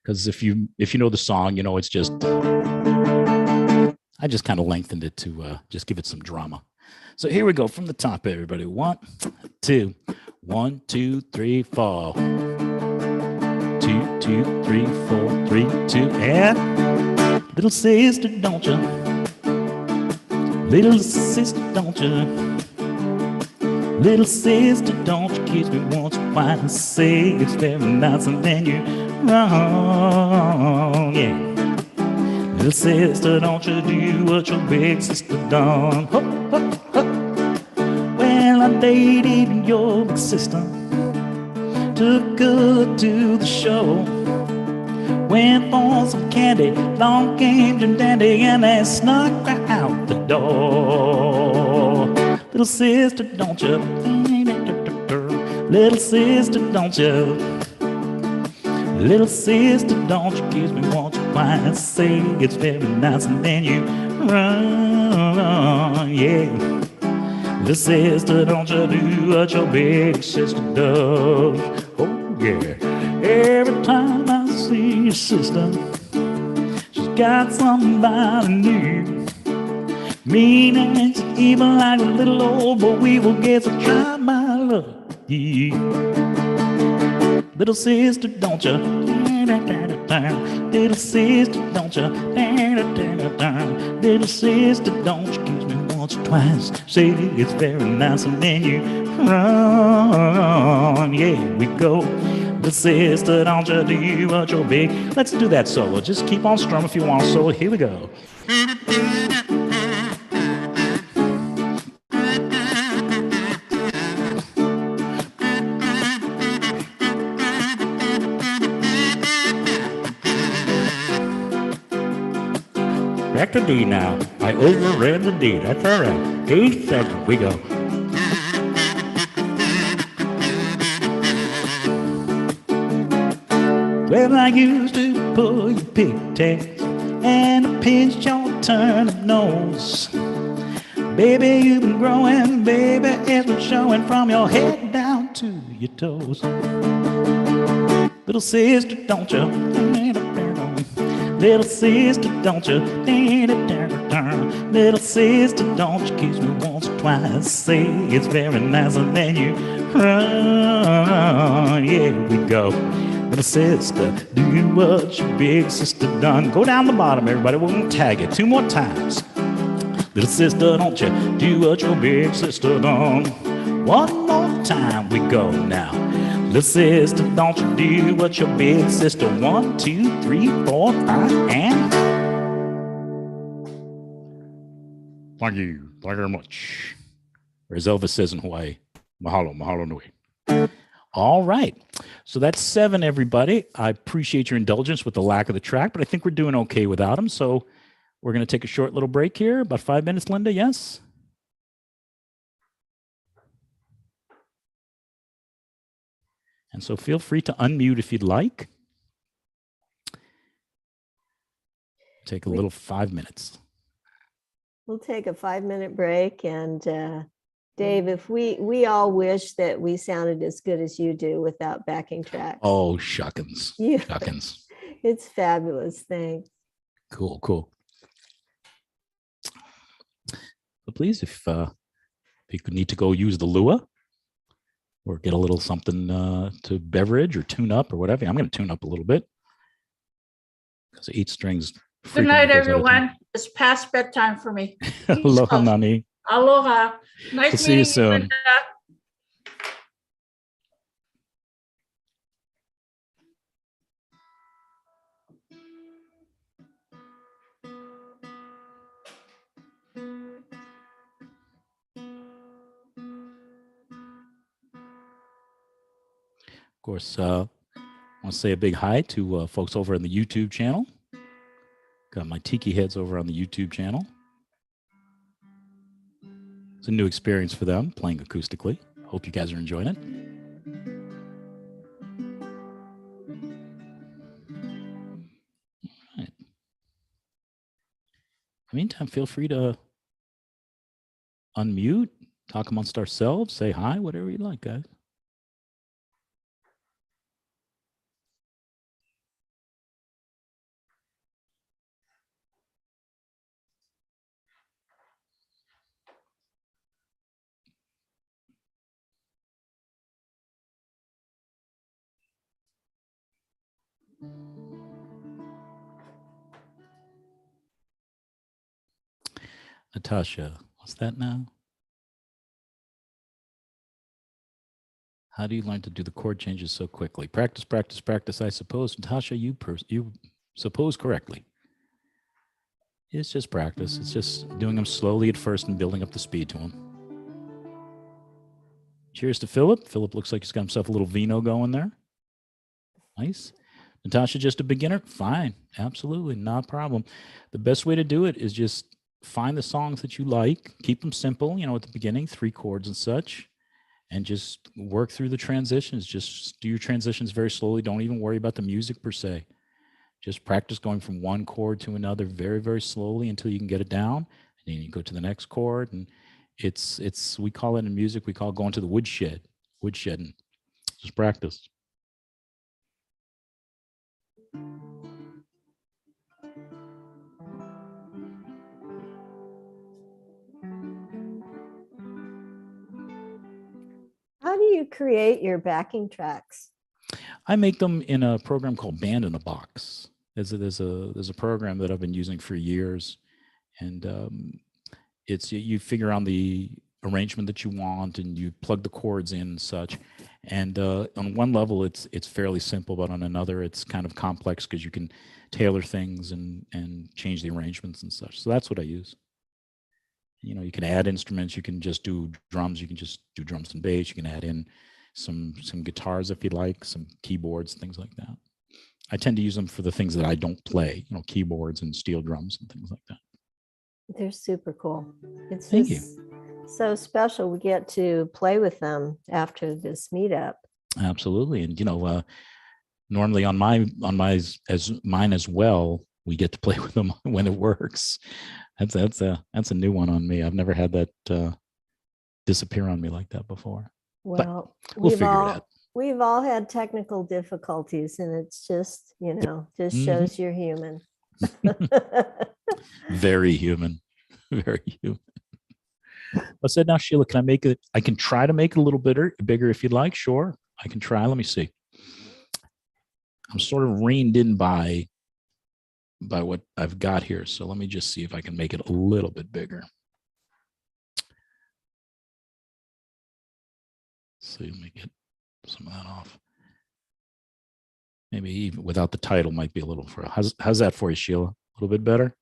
Because if you know the song, you know it's just, I just kind of lengthened it to just give it some drama. So here we go from the top, everybody. 1, 2, 1, 2, 3, 4. 2, 2, 3, 4, 3, 2, and little sister, don't you? Little sister, don't you? Little sister, don't you kiss me once or twice. Say it's very nice and then you wrong, yeah. Little sister, don't you do what your big sister done. Ho, ho, ho. Well, I dated your big sister, took her to the show, went for some candy, long came to dandy, and they snuck out the door. Little sister, don't you? Little sister, don't you? Little sister, don't you kiss me once or twice. Say it's very nice and then you run, yeah. Little sister, don't you do what your big sister does. Oh yeah. Every time I see your sister, she's got somebody new. Mean and evil like a little old boy weevil gets a try my love. Yeah. Little sister, don't you? Little sister, don't you? Little sister, don't you kiss me once or twice. Say it's very nice and then you run. Yeah, we go. Little sister, don't you do what you're big. Let's do that solo. Just keep on strumming if you want a solo. Here we go. Back to D now. I overran the D. That's all right. 8 seconds. We go. Well, I used to pull your pigtails and pinch your turnip nose. Baby, you've been growing. Baby, it's been showing from your head down to your toes. Little sister, don't you? Little sister, don't you? Little sister, don't you kiss me once or twice. Say it's very nice and then you run. Yeah, we go. Little sister, do what your big sister done. Go down the bottom, everybody. We're going to tag it 2 more times. Little sister, don't you do what your big sister done. 1 more time, we go now. Little sister, don't you do what your big sister. 1, 2, 3, 4, 5, and thank you very much. Or as Elvis says in Hawaii, mahalo, mahalo nui. All right, so that's 7, everybody. I appreciate your indulgence with the lack of the track, but I think we're doing okay without them. So we're going to take a short little break here, about 5 minutes, Linda, yes? And so feel free to unmute if you'd like. Take a little 5 minutes. We'll take a 5-minute break. And Dave, if we all wish that we sounded as good as you do without backing tracks. Oh, shuckins. Yeah. Shuckins. It's fabulous. Thanks. Cool, cool. So please, if you need to go use the Lua or get a little something to beverage or tune up or whatever, I'm going to tune up a little bit because 8 strings. Good night, everyone. It's past bedtime for me. Aloha, Nani. Aloha. Nice We'll see you meeting soon. Linda. Of course, I want to say a big hi to folks over on the YouTube channel. Got my Tiki heads over on the YouTube channel. It's a new experience for them, playing acoustically. Hope you guys are enjoying it. All right. In the meantime, feel free to unmute, talk amongst ourselves, say hi, whatever you like, guys. Natasha, what's that now? How do you learn to do the chord changes so quickly? Practice, practice, practice, I suppose. Natasha, you suppose correctly. It's just practice. It's just doing them slowly at first and building up the speed to them. Cheers to Philip. Philip looks like he's got himself a little vino going there. Nice. Natasha, just a beginner? Fine. Absolutely. Not a problem. The best way to do it is just find the songs that you like, keep them simple, you know, at the beginning, 3 chords and such, and just work through the transitions. Just do your transitions very slowly. Don't even worry about the music per se. Just practice going from one chord to another very, very slowly until you can get it down. And then you go to the next chord. And it's we call it in music, we call it going to the woodshed, woodshedding. Just practice. How do you create your backing tracks? I make them in a program called Band in a Box. There's a program that I've been using for years, and it's you figure out the arrangement that you want and you plug the chords in and such. And on one level, it's fairly simple, but on another, it's kind of complex because you can tailor things and change the arrangements and such. So that's what I use. You know, you can add instruments, you can just do drums, you can just do drums and bass, you can add in some guitars if you like, some keyboards, things like that. I tend to use them for the things that I don't play, you know, keyboards and steel drums and things like that. They're super cool. It's Thank you. just so special. We get to play with them after this meetup. Absolutely. And, you know, normally on mine as well, we get to play with them when it works. That's a new one on me. I've never had that disappear on me like that before. Well, we'll figure it out. We've all had technical difficulties, and it's just, you know, just shows you're human. Very human. Very human. I said, now, Sheila, can I make it? I can try to make it a little bigger if you'd like. Sure, I can try. Let me see. I'm sort of reined in by what I've got here. So let me just see if I can make it a little bit bigger. So let me get some of that off. Maybe even without the title might be a little for how's that for you, Sheila? A little bit better?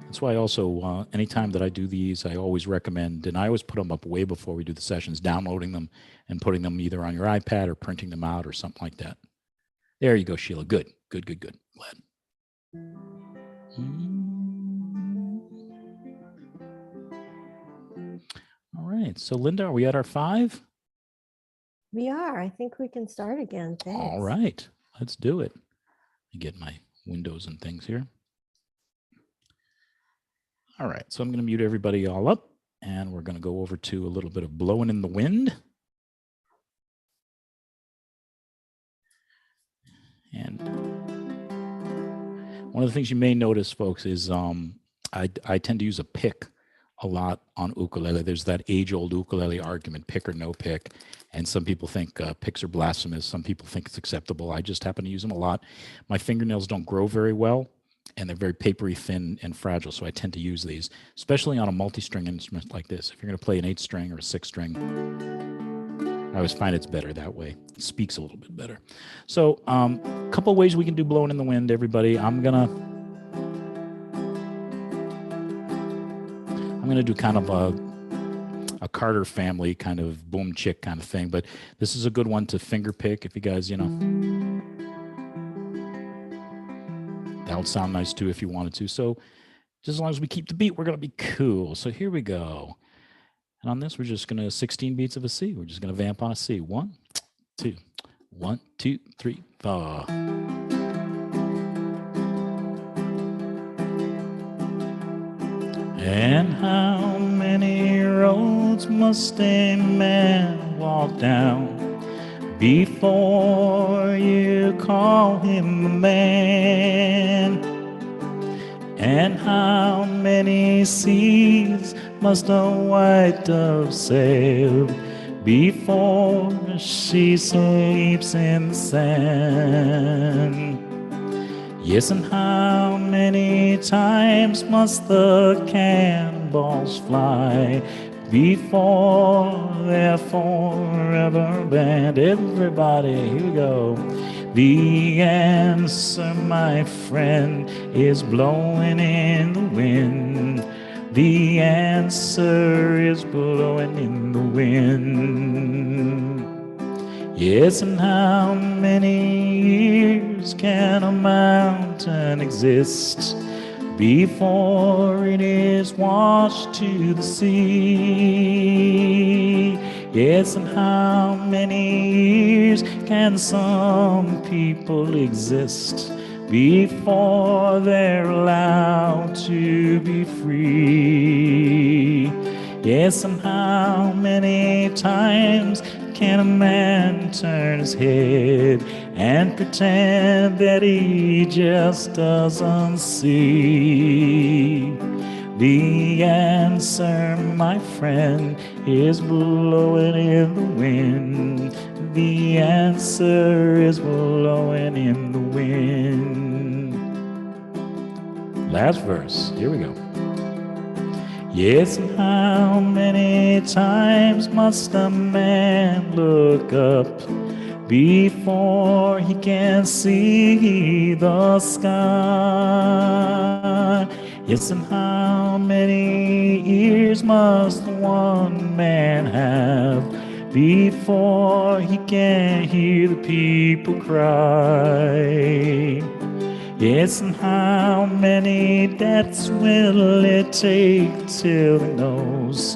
That's why also anytime that I do these, I always recommend, and I always put them up way before we do the sessions, downloading them and putting them either on your iPad or printing them out or something like that. There you go, Sheila. Good. Glad. All right. So Linda, are we at our 5? We are. I think we can start again. Thanks. All right. Let's do it. Let me get my windows and things here. All right. So I'm going to mute everybody all up, and we're going to go over to a little bit of Blowing in the Wind. And one of the things you may notice, folks, is I tend to use a pick a lot on ukulele. There's that age-old ukulele argument, pick or no pick. And some people think picks are blasphemous. Some people think it's acceptable. I just happen to use them a lot. My fingernails don't grow very well, and they're very papery thin and fragile. So I tend to use these, especially on a multi-string instrument like this. If you're going to play an 8-string or a 6-string, I always find it's better that way. It speaks a little bit better. So a couple of ways we can do Blowing in the Wind, everybody. I'm gonna do kind of a Carter family kind of boom chick kind of thing, but this is a good one to finger pick if you guys, you know. That would sound nice too if you wanted to. So just as long as we keep the beat, we're gonna be cool. So here we go. And on this, we're just gonna 16 beats of a C. We're just gonna vamp on a C. 1, 2, 1, 2, 3, 4. And how many roads must a man walk down before you call him a man? And how many seas must a white dove sail before she sleeps in the sand? Yes, and how many times must the cannonballs fly before they're forever banned? Everybody, here we go. The answer, my friend, is blowing in the wind. The answer is blowing in the wind. Yes, and how many years can a mountain exist before it is washed to the sea? Yes, and how many years can some people exist before they're allowed to be free? Yes, and how many times can a man turn his head and pretend that he just doesn't see? The answer, my friend, is blowing in the wind. The answer is blowing in the wind. Last verse, here we go. Yes, and how many times must a man look up before he can see the sky? Yes, and how many ears must one man have before he can hear the people cry? Yes, and how many deaths will it take till he knows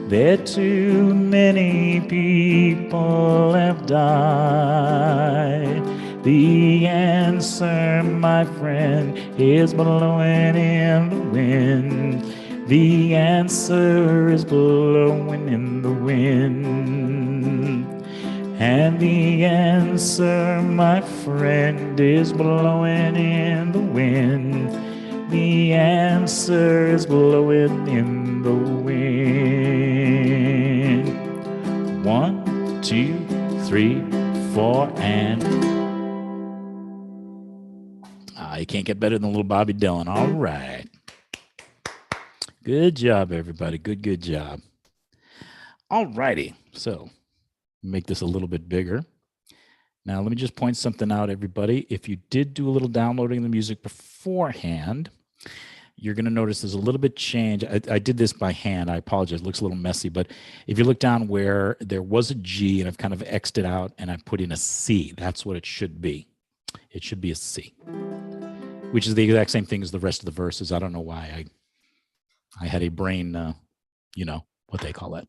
that too many people have died? The answer, my friend, is blowing in the wind. The answer is blowing in the wind. And the answer, my friend, is blowing in the wind. The answer is blowing in the wind. 1, 2, 3, 4, and you can't get better than little Bobby Dylan. All right. Good job, everybody. Good job. All righty. So make this a little bit bigger. Now, let me just point something out, everybody. If you did do a little downloading of the music beforehand, you're going to notice there's a little bit change. I did this by hand. I apologize. It looks a little messy. But if you look down where there was a G and I've kind of X'd it out and I put in a C, that's what it should be. It should be a C, which is the exact same thing as the rest of the verses. I don't know why I had a brain, what they call that.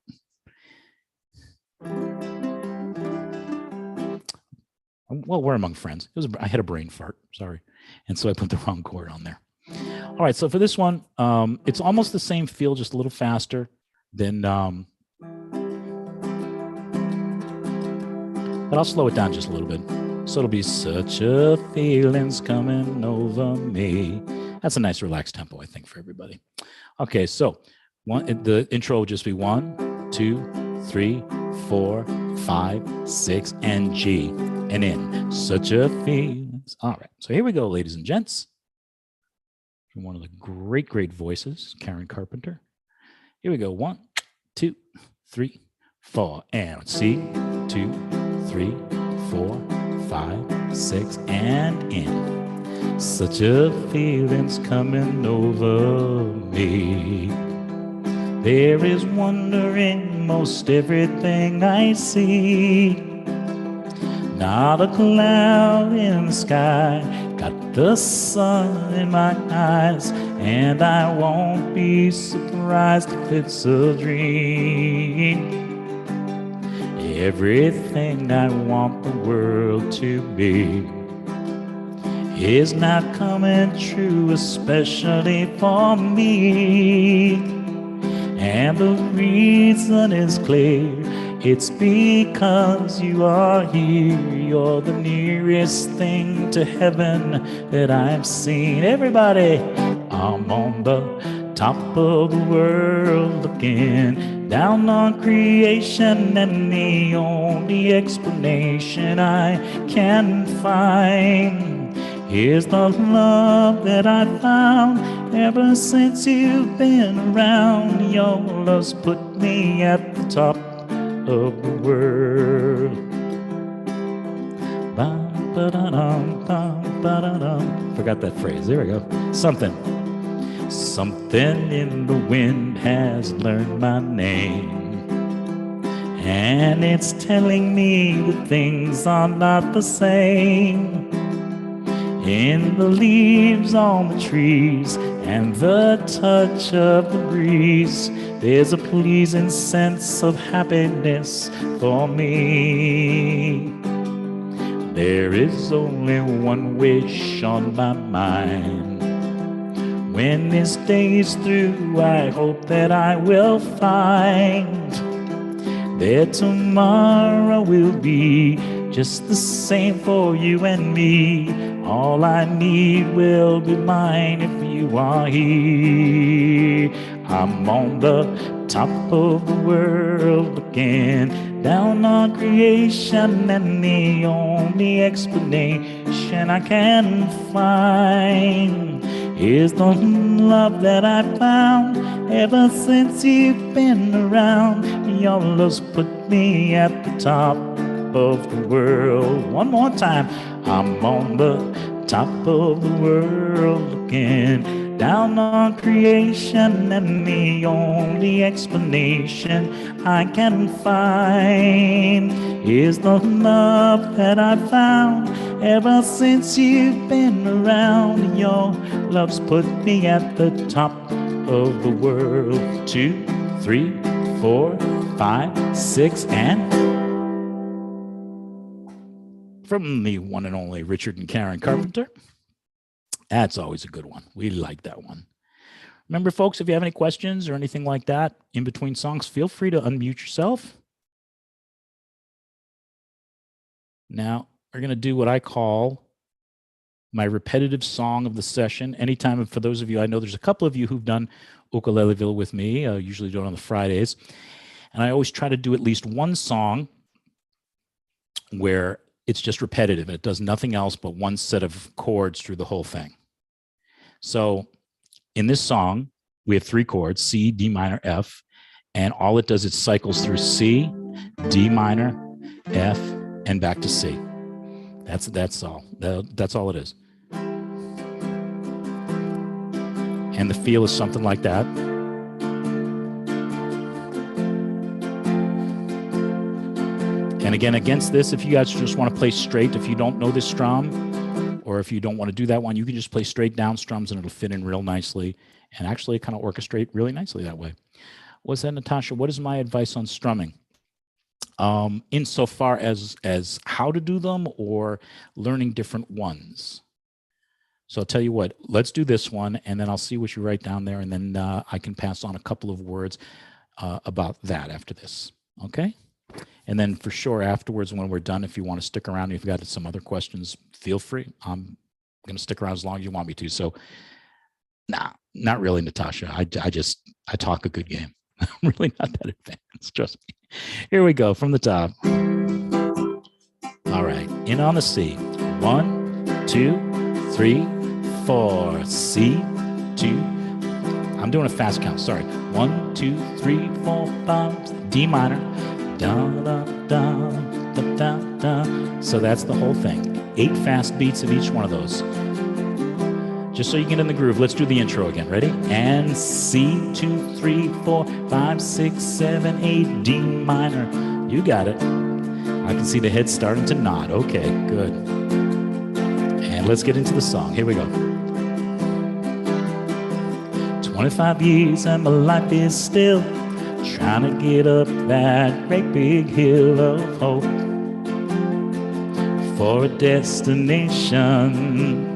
Well, we're among friends. I had a brain fart, sorry. And so I put the wrong chord on there. All right, so for this one, it's almost the same feel, just a little faster than, but I'll slow it down just a little bit. So it'll be such a feeling's coming over me. That's a nice relaxed tempo, I think, for everybody. Okay, so the intro will just be 1, 2, 3, 4, 5, 6, and G, and in. Such a feeling. All right, so here we go, ladies and gents. From one of the great voices, Karen Carpenter. Here we go. 1, 2, 3, 4, and C, 2, 3, 4, 5, 6, and in. Such a feeling's coming over me. There is wonder in most everything I see. Not a cloud in the sky, got the sun in my eyes, and I won't be surprised if it's a dream. Everything I want the world to be. is now coming true, especially for me. And the reason is clear, it's because you are here. You're the nearest thing to heaven that I've seen. Everybody, I'm on the top of the world looking down on creation, and the only explanation I can find is the love that I found ever since you've been around. Your love's put me at the top of the world. Forgot that phrase. There we go. Something in the wind has learned my name, and it's telling me that things are not the same. In the leaves on the trees and the touch of the breeze, there's a pleasing sense of happiness for me. There is only one wish on my mind. When this day is through, I hope that I will find that tomorrow will be just the same for you and me. All I need will be mine if you are here. I'm on the top of the world looking down on creation, and the only explanation I can find is the love that I found ever since you've been around. Your love's put me at the top of the world. One more time. I'm on the top of the world looking down on creation, and the only explanation I can find is the love that I found ever since you've been around. Your love's put me at the top of the world. 2, 3, 4, 5, 6, and from the one and only Richard and Karen Carpenter. That's always a good one. We like that one. Remember, folks, if you have any questions or anything like that in between songs, feel free to unmute yourself. Now, we're going to do what I call my repetitive song of the session. Anytime, for those of you, I know there's a couple of you who've done Ukuleleville with me, usually do it on the Fridays. And I always try to do at least one song where it's just repetitive. It does nothing else but one set of chords through the whole thing. So in this song, we have 3 chords, C, D minor, F, and all it does is cycles through C, D minor, F, and back to C. That's all. That's all it is. And the feel is something like that. And again, against this, if you guys just want to play straight, if you don't know this strum, or if you don't want to do that one, you can just play straight down strums and it'll fit in real nicely. And actually kind of orchestrate really nicely that way. What's that, Natasha? What is my advice on strumming? Insofar as how to do them or learning different ones. So I'll tell you what, let's do this one, and then I'll see what you write down there, and then I can pass on a couple of words about that after this, okay? And then for sure afterwards when we're done, if you want to stick around, if you've got some other questions, feel free. I'm going to stick around as long as you want me to. So, nah, not really, Natasha. I talk a good game. I'm really not that advanced, trust me. Here we go from the top. All right, in on the C. 1, 2, 3, 4. C, 2. I'm doing a fast count, sorry. 1, 2, 3, 4, 5. D minor. Da, da, da, da, da, da. So that's the whole thing. 8 fast beats of each one of those. Just so you get in the groove, let's do the intro again. Ready? And C, 2, 3, 4, 5, 6, 7, 8, D minor. You got it. I can see the head starting to nod. Okay, good. And let's get into the song. Here we go. 25 years and my life is still trying to get up that great big hill of hope for a destination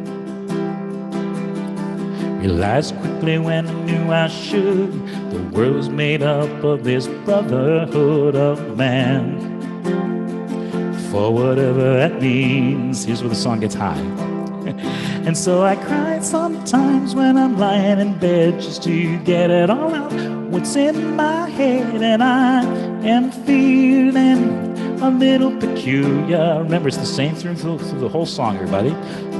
Realized quickly when I knew I should, the world was made up of this brotherhood of man. For whatever that means. Here's where the song gets high. And so I cry sometimes when I'm lying in bed just to get it all out, what's in my head, and I am feeling a little peculiar. Remember, it's the same through the whole song, everybody.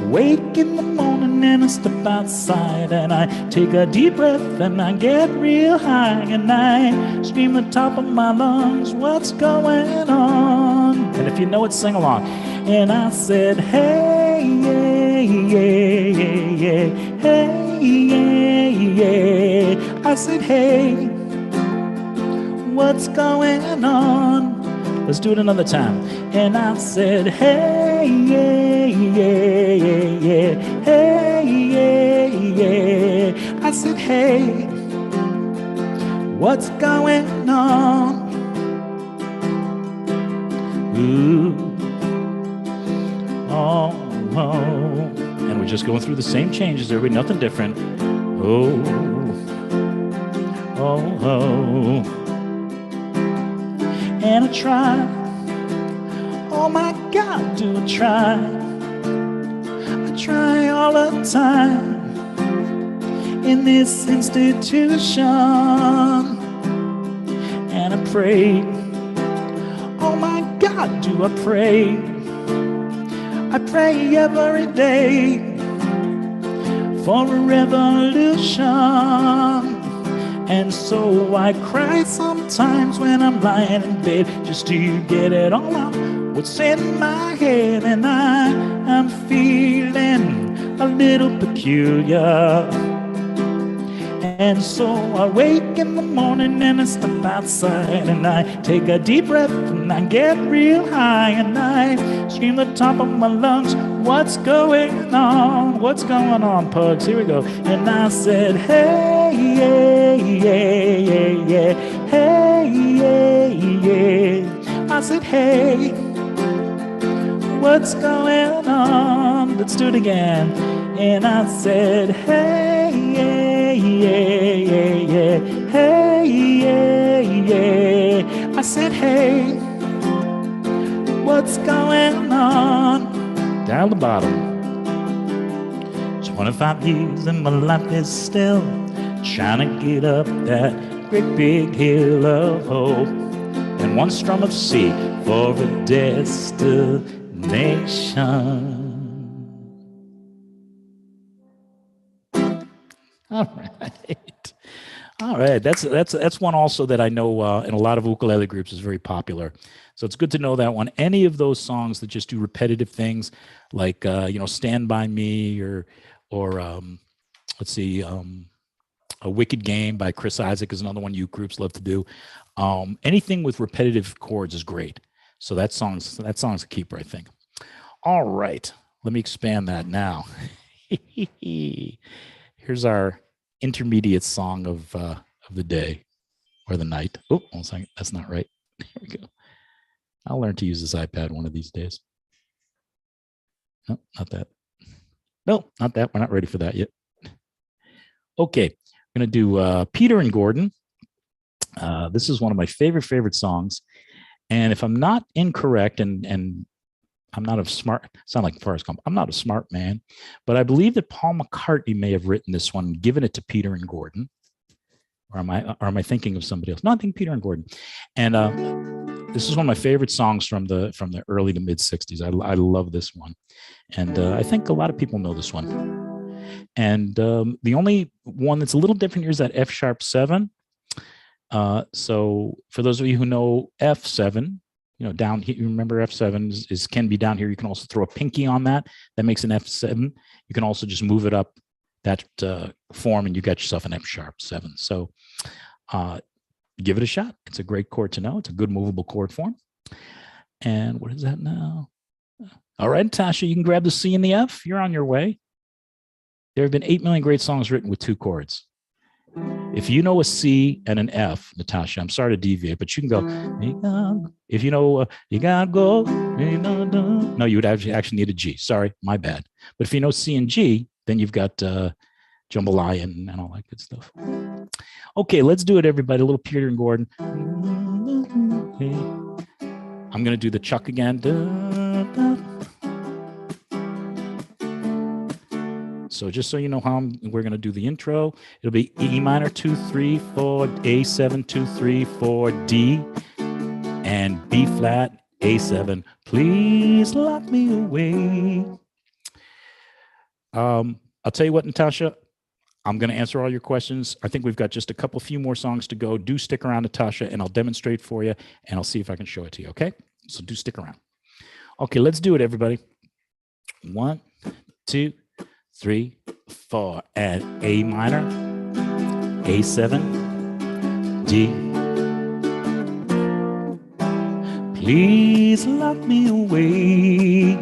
Wake in the morning and I step outside and I take a deep breath and I get real high and I scream the top of my lungs, what's going on? And if you know it, sing along. And I said, hey, yeah, yeah, yeah, yeah, hey, yeah, yeah. I said, hey, what's going on? Let's do it another time. And I said, hey, yeah, yeah, yeah, yeah, hey, yeah, yeah. I said, hey, what's going on? Ooh, oh, oh. And we're just going through the same changes, everybody, nothing different. Oh, oh, oh. And I try, oh my God, do I try? I try all the time in this institution, and I pray, oh my God, do I pray? I pray every day for a revolution. And so I cry sometimes when I'm lying in bed just to get it all out, what's in my head, and I am feeling a little peculiar. And so I wake in the morning and I step outside and I take a deep breath and I get real high and I scream the top of my lungs, what's going on? What's going on, Pugs? Here we go. And I said, hey, yeah, yeah, yeah, yeah, hey, yeah, yeah. I said, hey, what's going on? Let's do it again. And I said, hey, yeah, yeah, yeah, yeah, hey, yeah, yeah. I said, hey, what's going on? Down the bottom. 25 years and my life is still trying to get up that great big hill of hope, and one strum of C for a destination. All right. All right. That's one also that I know in a lot of ukulele groups is very popular. So it's good to know that one. Any of those songs that just do repetitive things like, Stand By Me or let's see, A Wicked Game by Chris Isaac is another one you groups love to do. Anything with repetitive chords is great. So that song's a keeper, I think. All right. Let me expand that now. Here's our intermediate song of the day or the night. Oh, 1 second. That's not right. Here we go. I'll learn to use this iPad one of these days. No, not that. No, not that. We're not ready for that yet. Okay. I'm going to do Peter and Gordon. This is one of my favorite songs. And if I'm not incorrect, and I'm not a smart, sound like Forrest Gump, I'm not a smart man, but I believe that Paul McCartney may have written this one, given it to Peter and Gordon. Or am I thinking of somebody else? No, I think Peter and Gordon. And this is one of my favorite songs from the early to mid 60s. I love this one. And I think a lot of people know this one. And the only one that's a little different here is that F sharp 7. So for those of you who know F7, down here, you remember F7 is can be down here. You can also throw a pinky on that. That makes an F7. You can also just move it up that form and you got yourself an F sharp 7. So give it a shot. It's a great chord to know. It's a good movable chord form. And what is that now? All right, Tasha, you can grab the C and the F. You're on your way. There have been 8 million great songs written with 2 chords. If you know a C and an F, Natasha, I'm sorry to deviate, but you can go. If you know, you gotta go. No, you would actually need a G. Sorry, my bad. But if you know C and G, then you've got jambalaya and all that good stuff. Okay, let's do it, everybody. A little Peter and Gordon. I'm going to do the Chuck again. So just so you know how we're going to do the intro, it'll be E minor 2, 3, 4, A7, 2, 3, 4, D, and B flat, A7. Please lock me away. I'll tell you what, Natasha, I'm going to answer all your questions. I think we've got just a few more songs to go. Do stick around, Natasha, and I'll demonstrate for you, and I'll see if I can show it to you, okay? So do stick around. Okay, let's do it, everybody. 1, 2, 3, 4, and A minor, A7, D. Please lock me away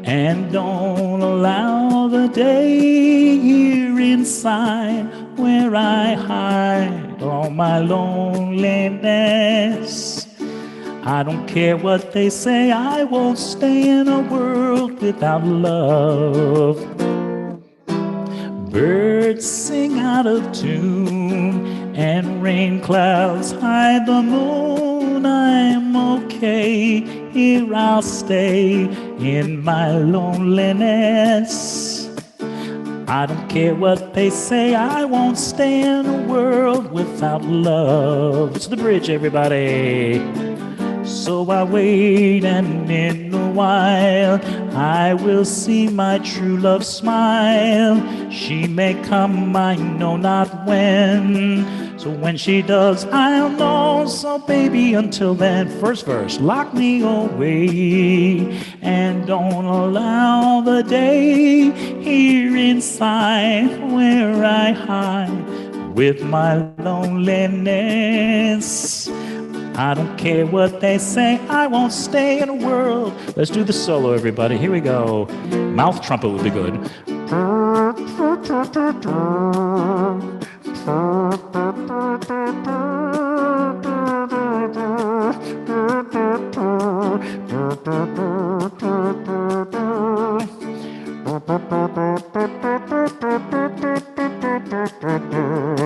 and don't allow the day here inside where I hide all my loneliness. I don't care what they say, I won't stay in a world without love. Birds sing out of tune and rain clouds hide the moon. I'm okay, here I'll stay in my loneliness. I don't care what they say, I won't stay in a world without love. It's the bridge, everybody. So I wait, and in a while I will see my true love smile. She may come, I know not when. So when she does, I'll know. So baby, until then, first verse, lock me away and don't allow the day here inside where I hide with my loneliness. I don't care what they say, I won't stay in a world. Let's do the solo, everybody. Here we go. Mouth trumpet would be good.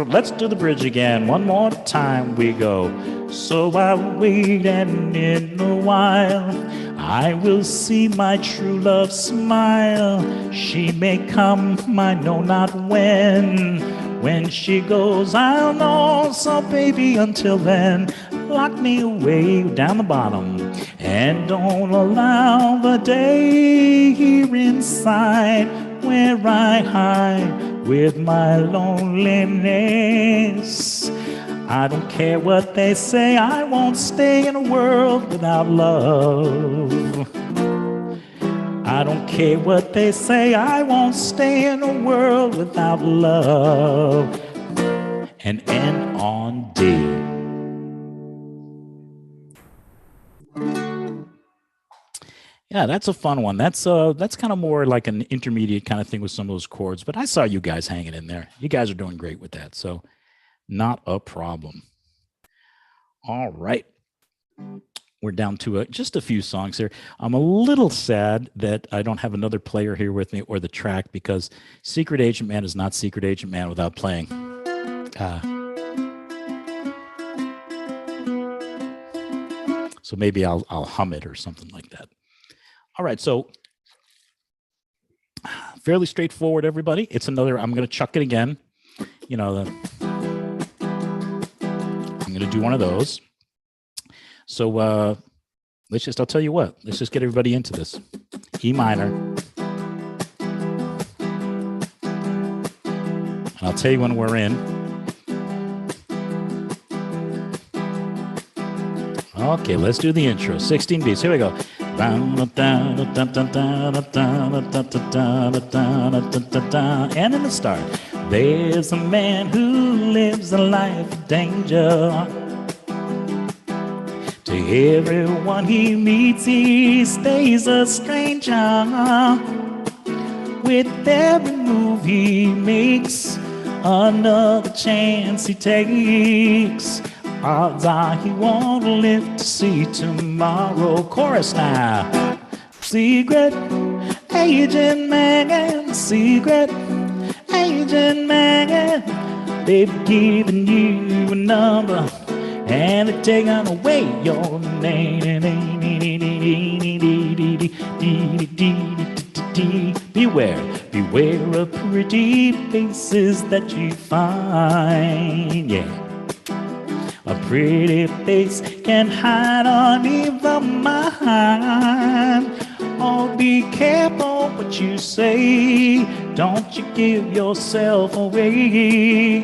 Let's do the bridge again. One more time we go. So I wait, and in a while I will see my true love smile. She may come, I know not when. When she goes, I'll know. So baby, until then, lock me away down the bottom and don't allow the day here inside where I hide with my loneliness. I don't care what they say, I won't stay in a world without love. I don't care what they say, I won't stay in a world without love. And end on D. Yeah, that's a fun one. That's kind of more like an intermediate kind of thing with some of those chords. But I saw you guys hanging in there. You guys are doing great with that. So not a problem. All right. We're down to just a few songs here. I'm a little sad that I don't have another player here with me or the track, because Secret Agent Man is not Secret Agent Man without playing. So maybe I'll hum it or something like that. All right. So fairly straightforward, everybody. It's another, I'm going to chuck it again. You know, I'm going to do one of those. So I'll tell you what, let's just get everybody into this. E minor. And I'll tell you when we're in. Okay, let's do the intro. 16 beats. Here we go. And in the start, there's a man who lives a life of danger. To everyone he meets, he stays a stranger. With every move he makes, another chance he takes. Odds are he won't live to see tomorrow. Chorus now. Secret Agent Man, secret Agent agent man, they've given you a number and they've taken away your name. Beware, beware of pretty faces that you find. Yeah. A pretty face can hide on evil mind. Oh, be careful what you say. Don't you give yourself away.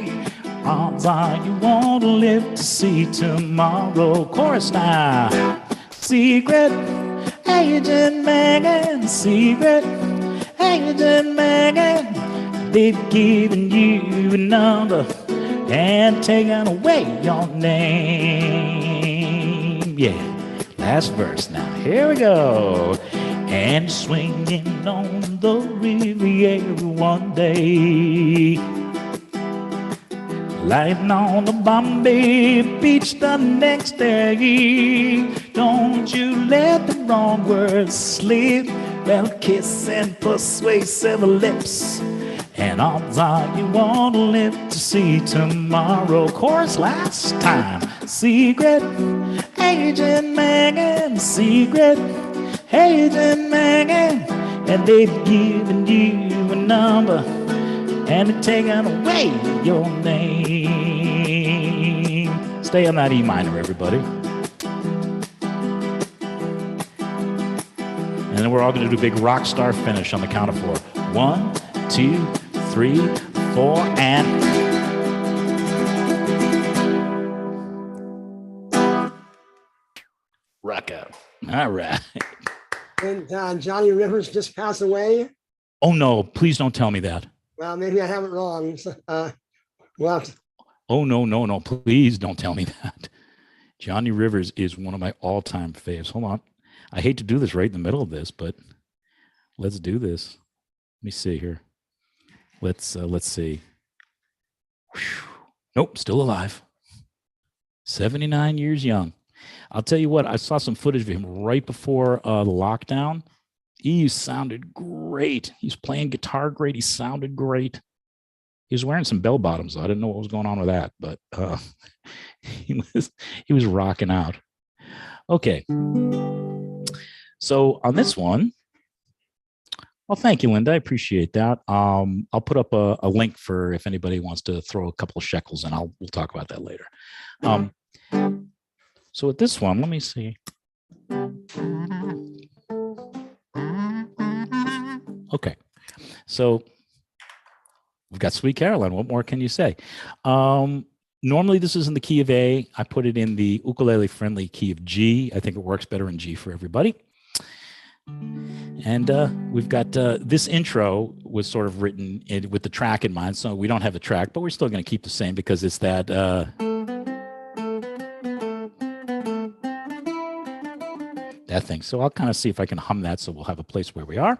Odds are you won't live to see tomorrow. Chorus now. Secret agent Megan, secret agent Megan. They've given you a number and taken away your name. Yeah, last verse now. Here we go. And swinging on the Riviera one day, lying on the Bombay beach the next day. Don't you let the wrong words slip. Well, kiss and persuasive lips, and odds are you won't live to see tomorrow. Chorus last time. Secret agent Megan, secret agent Megan, and they've given you a number and they've taken away your name. Stay on that E minor, everybody. And then we're all going to do a big rock star finish on the count of 4. 1, 2, 3, 4, and rock out. All right. And Johnny Rivers just passed away. Oh no, please don't tell me that. Well, maybe I have it wrong. We'll have to. Oh no, please don't tell me that. Johnny Rivers is one of my all-time faves. Hold on. I hate to do this right in the middle of this, but let's do this. Let me see here. Let's see. Whew. Nope, still alive. 79 years young. I'll tell you what, I saw some footage of him right before the lockdown. He sounded great. He's playing guitar great. He sounded great. He was wearing some bell bottoms. I didn't know what was going on with that, but he was rocking out. Okay. So on this one, well, thank you, Linda. I appreciate that. I'll put up a link for if anybody wants to throw a couple of shekels, and we'll talk about that later. So with this one, let me see. Okay, so we've got Sweet Caroline. What more can you say? Normally this is in the key of A. I put it in the ukulele-friendly key of G. I think it works better in G for everybody. And we've got this intro was sort of written with the track in mind. So we don't have a track, but we're still going to keep the same because it's that... that thing. So I'll kind of see if I can hum that so we'll have a place where we are.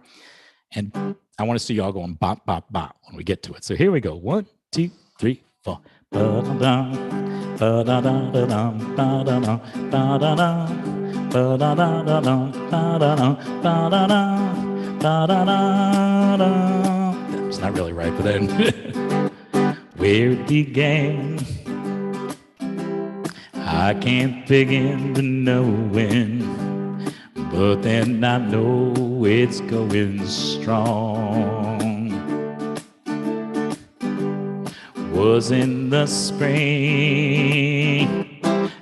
And I want to see y'all going bop, bop, bop when we get to it. So here we go. 1, 2, 3, 4. It's not really right, but then where it began, I can't begin to know when. But then I know it's going strong. Was in the spring,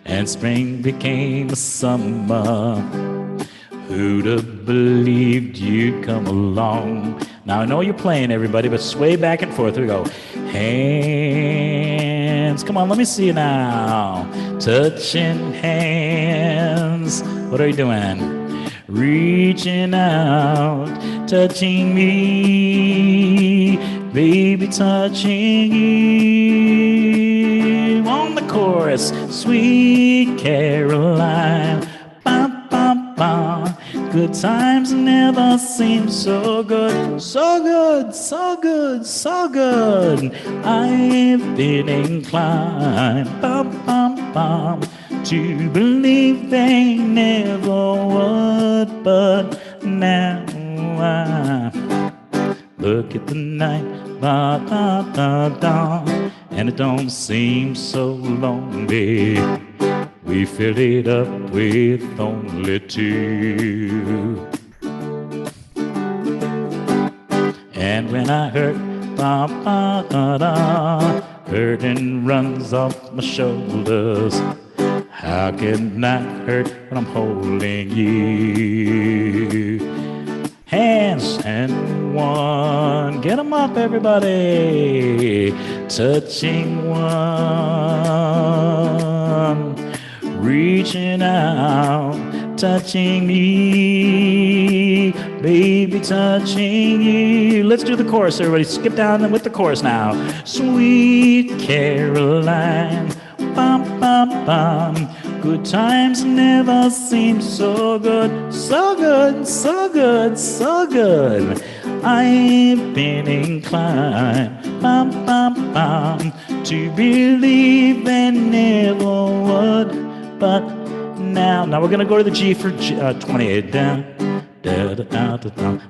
and spring became summer. Who'd have believed you'd come along? Now I know you're playing, everybody, but sway back and forth. Here we go. Hands, come on, let me see you now. Touching hands. What are you doing? Reaching out, touching me, baby, touching you. On the chorus, Sweet Caroline, bum, bum, bum. Good times never seem so good, so good, so good, so good. I've been inclined, bum, bum, bum, to believe they never would, but now I look at the night da, da, da, da, and it don't seem so lonely. We fill it up with only two. And when I hurt, ba, ba, da, da, burden runs off my shoulders. How can I hurt when I'm holding you? Hands and one, get 'em up, everybody. Touching one, reaching out, touching me, baby, touching you. Let's do the chorus, everybody. Skip down with the chorus now. Sweet Caroline, bum, bum, bum. Good times never seem so good, so good, so good, so good. I've been inclined, bum, bum, bum, to believe they never would, but now we're gonna go to the G for 28. Down.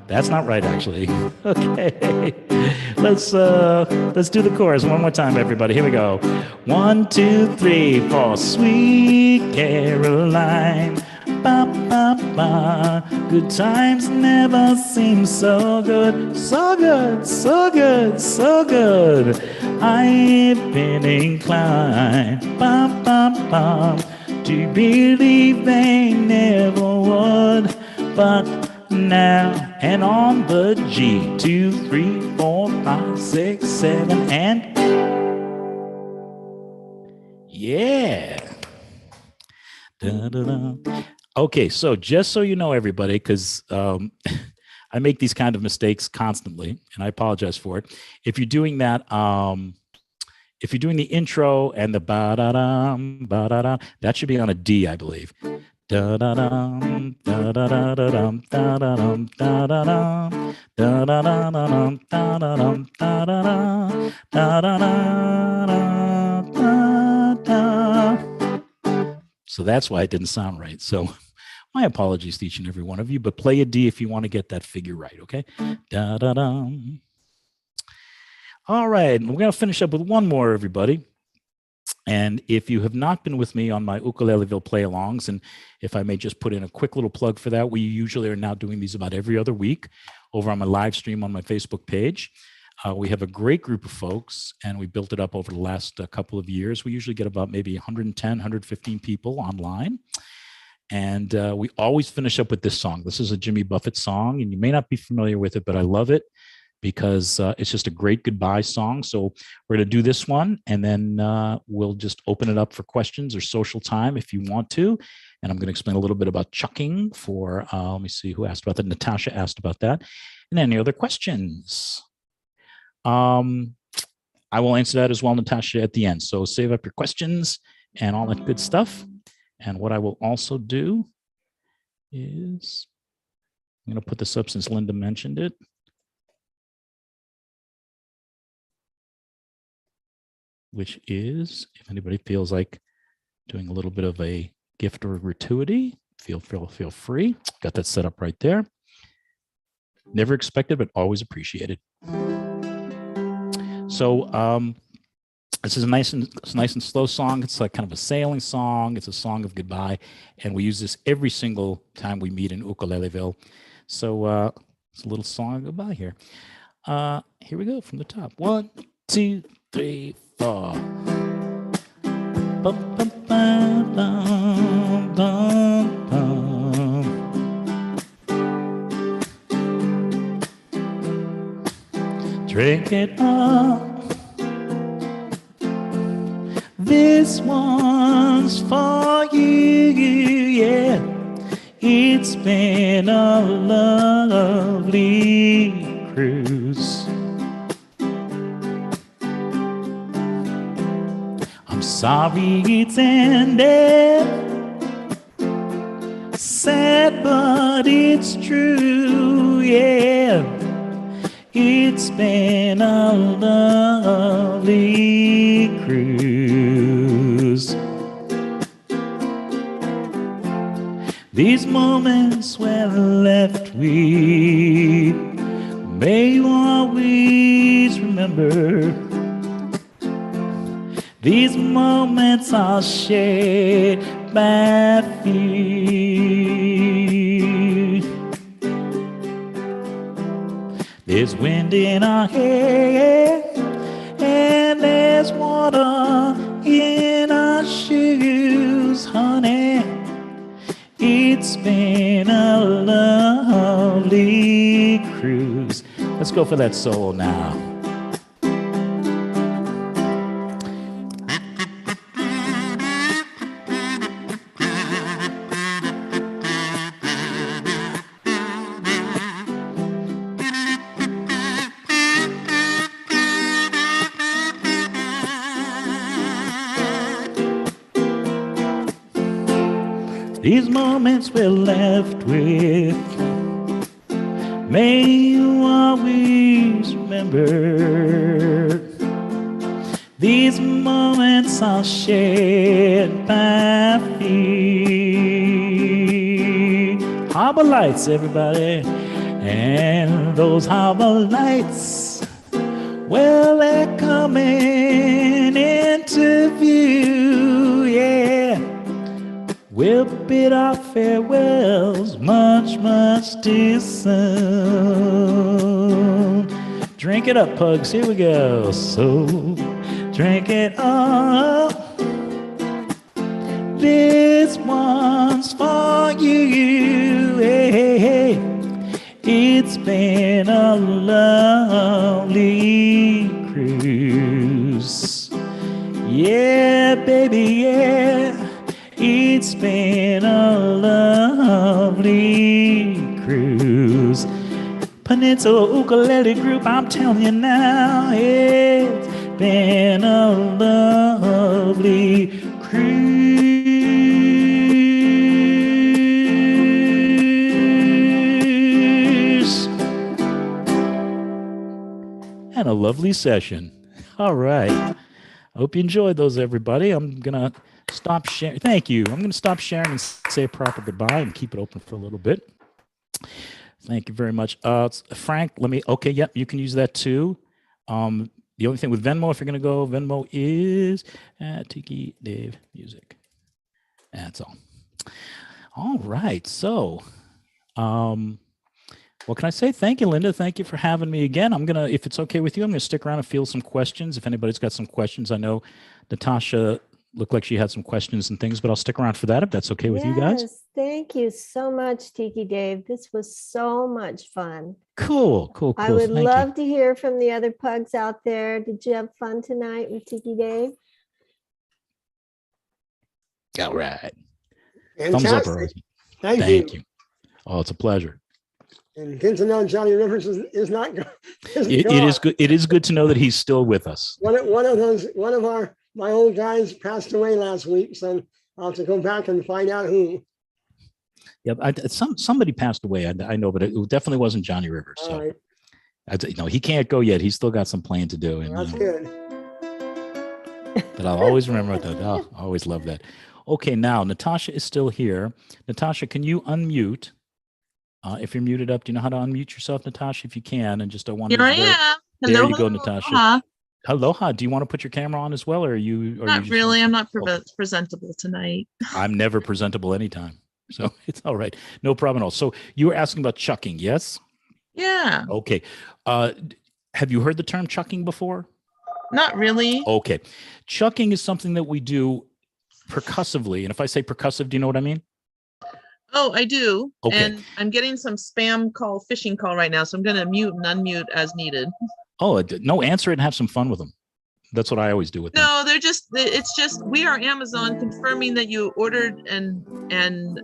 That's not right, actually. Okay, let's do the chorus one more time, everybody. Here we go. 1, 2, 3, 4. Sweet Caroline, ba, ba, ba. Good times never seem so good, so good, so good, so good. I've been inclined, ba, ba, ba, to believe they never would, but now. And on the G, 2, 3, 4, 5, 6, 7, and yeah. Da, da, da. Okay, so just so you know, everybody, because I make these kind of mistakes constantly, and I apologize for it. If you're doing that, if you're doing the intro and the ba-da-dum, ba-da-dum, that should be on a D, I believe. Da-da-dum, da-da-da-da-dum, da-da-dum, da-da-dum, da-da-da-da-dum, da-da-dum, da-da-da, da-da-da-da-da. So that's why it didn't sound right. So my apologies to each and every one of you, but play a D if you want to get that figure right, okay? Da-da-dum. All right, we're going to finish up with one more, everybody. And if you have not been with me on my Ukuleleville play-alongs, and if I may just put in a quick little plug for that, we usually are now doing these about every other week over on my live stream on my Facebook page. We have a great group of folks, and we built it up over the last couple of years. We usually get about maybe 110, 115 people online. And we always finish up with this song. This is a Jimmy Buffett song, and you may not be familiar with it, but I love it because it's just a great goodbye song. So we're going to do this one, and then we'll just open it up for questions or social time if you want to. And I'm going to explain a little bit about chucking for, let me see who asked about that. Natasha asked about that. And any other questions? I will answer that as well, Natasha, at the end. So save up your questions and all that good stuff. And what I will also do is, I'm going to put this up since Linda mentioned it. Which is, if anybody feels like doing a little bit of a gift or a gratuity, feel free. Got that set up right there. Never expected, but always appreciated. So this is a nice and slow song. It's like kind of a sailing song. It's a song of goodbye, and we use this every single time we meet in Ukuleleville. So it's a little song of goodbye here. Here we go from the top. 1, 2, 3, 4. Bum, bum, bum, bum, bum, bum. Drink it up. This one's for you, yeah. It's been a lovely cruise. I'm sorry it's ended, sad but it's true, yeah. It's been a lovely cruise. These moments when left we may always remember. remember. These moments are shared by few. There's wind in our hair, and there's water in our shoes, honey. It's been a lovely cruise. Let's go for that solo now. These moments we're left with, may you always remember. These moments are shared by few. Harbor lights, everybody, and those harbor lights, well, they're coming into view, yeah. We'll bid our farewells much, much too soon. Drink it up, pugs. Here we go. So, drink it up. This one's for you. Hey, hey, hey. It's been a lovely cruise. Yeah, baby, yeah. It's been a lovely cruise. Peninsula Ukulele Group, I'm telling you now, it's been a lovely cruise. And a lovely session. All right. I hope you enjoyed those, everybody. I'm going to stop sharing. Thank you. I'm going to stop sharing and say a proper goodbye and keep it open for a little bit. Thank you very much. Frank, okay, yep, you can use that too. The only thing with Venmo, if you're going to go, Venmo is Tiki Dave Music. That's all. All right. So, what can I say? Thank you, Linda. Thank you for having me again. If it's okay with you, I'm going to stick around and field some questions. If anybody's got some questions, I know Natasha looked like she had some questions and things, but I'll stick around for that if that's okay with you guys. Yes, thank you so much, Tiki Dave. This was so much fun. Cool. I would love to hear from the other pugs out there. Did you have fun tonight with Tiki Dave? All right. Fantastic. Thumbs up, Rosie. Thank you. Oh, it's a pleasure. And good to know Johnny Rivers is not gone. It is good. It is good to know that he's still with us. One of my old guys passed away last week, so I'll have to go back and find out who. Yeah, somebody passed away. I know, but it definitely wasn't Johnny Rivers. So, Right. He can't go yet. He's still got some playing to do. And, That's good. But I'll always remember that. I always love that. Okay, now Natasha is still here. Natasha, can you unmute? If you're muted up, do you know how to unmute yourself, Natasha? If you can, and just I want Here I am. There Hello, you go, hello, Natasha. aloha. Aloha. Do you want to put your camera on as well, or are you? Not really. I'm not Okay. presentable tonight. I'm never presentable anytime, so it's all right. No problem at all. So you were asking about chucking, yes? Yeah, Okay. Have you heard the term chucking before? not really. Okay. Chucking is something that we do percussively, and if I say percussive, do you know what I mean? Oh, I do. Okay. And I'm getting some spam call, phishing call right now, so I'm going to mute and unmute as needed. Oh, no, answer it and have some fun with them. That's what I always do with them. No, it's just, we are Amazon confirming that you ordered an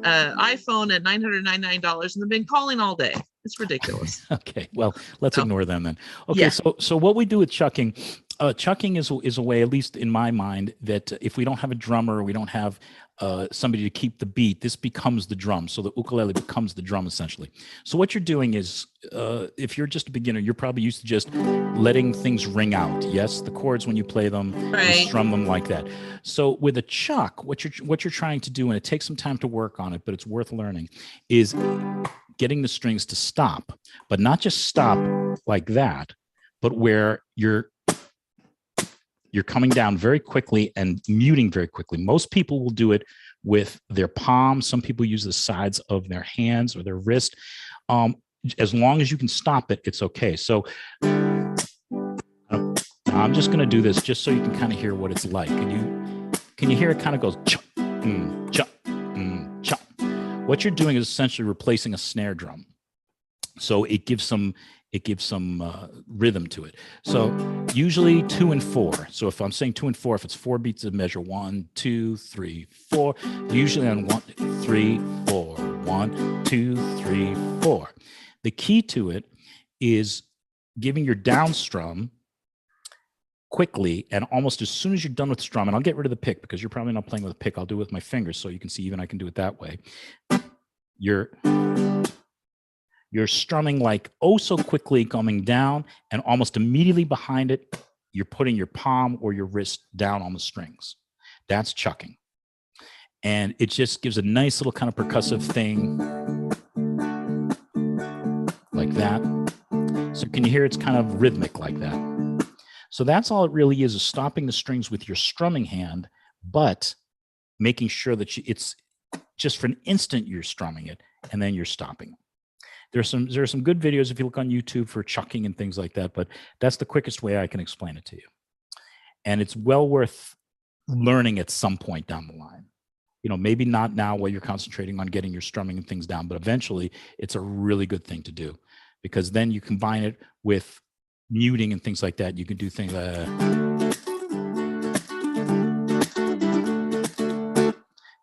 iPhone at $999 and they've been calling all day. It's ridiculous. Okay, well, let's ignore them then. Okay, Yeah. so what we do with chucking, chucking is a way, at least in my mind, that if we don't have a drummer, we don't have somebody to keep the beat, this becomes the drum. So the ukulele becomes the drum essentially. So what you're doing is, if you're just a beginner, you're probably used to just letting things ring out. Yes, the chords when you play them, Right. you strum them like that. So with a chuck, what you're trying to do, and it takes some time to work on it, but it's worth learning, is getting the strings to stop, but not just stop like that, but where you're you're coming down very quickly and muting very quickly. Most people will do it with their palms. Some people use the sides of their hands or their wrist. As long as you can stop it, it's okay. So I'm just going to do this just so you can kind of hear what it's like. Can you hear it kind of goes chop, chop, chop. What you're doing is essentially replacing a snare drum. So it gives some rhythm to it. So usually 2 and 4. So if I'm saying 2 and 4, if it's 4 beats of measure 1, 2, 3, 4, usually on 1, 3, 4, 1, 2, 3, 4. The key to it is giving your down strum quickly, and almost as soon as you're done with strum, and I'll get rid of the pick because you're probably not playing with a pick. I'll do it with my fingers so you can see even I can do it that way. You're strumming like oh so quickly coming down, and almost immediately behind it, you're putting your palm or your wrist down on the strings. That's chucking. And it just gives a nice little kind of percussive thing like that. So can you hear it's kind of rhythmic like that? So that's all it really is stopping the strings with your strumming hand, but making sure that it's just for an instant you're strumming it and then you're stopping. There are some good videos if you look on YouTube for chucking and things like that, but that's the quickest way I can explain it to you. And it's well worth learning at some point down the line. You know, maybe not now while you're concentrating on getting your strumming and things down, but eventually it's a really good thing to do, because then you combine it with muting and things like that. You can do things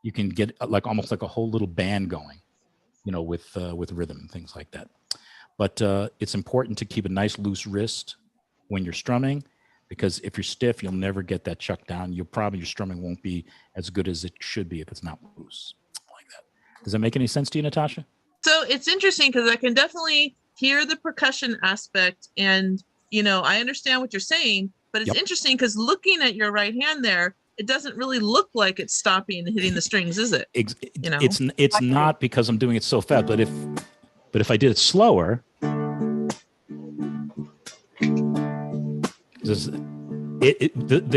you can get like almost like a whole little band going, you know, with rhythm and things like that. But it's important to keep a nice loose wrist when you're strumming, because if you're stiff, you'll never get that chuck down. Your strumming won't be as good as it should be if it's not loose like that. Does that make any sense to you, Natasha? So it's interesting because I can definitely hear the percussion aspect, and you know, I understand what you're saying, but it's interesting because looking at your right hand there, it doesn't really look like it's stopping and hitting the strings, is it? You know? It's not, because I'm doing it so fast, but if I did it slower, the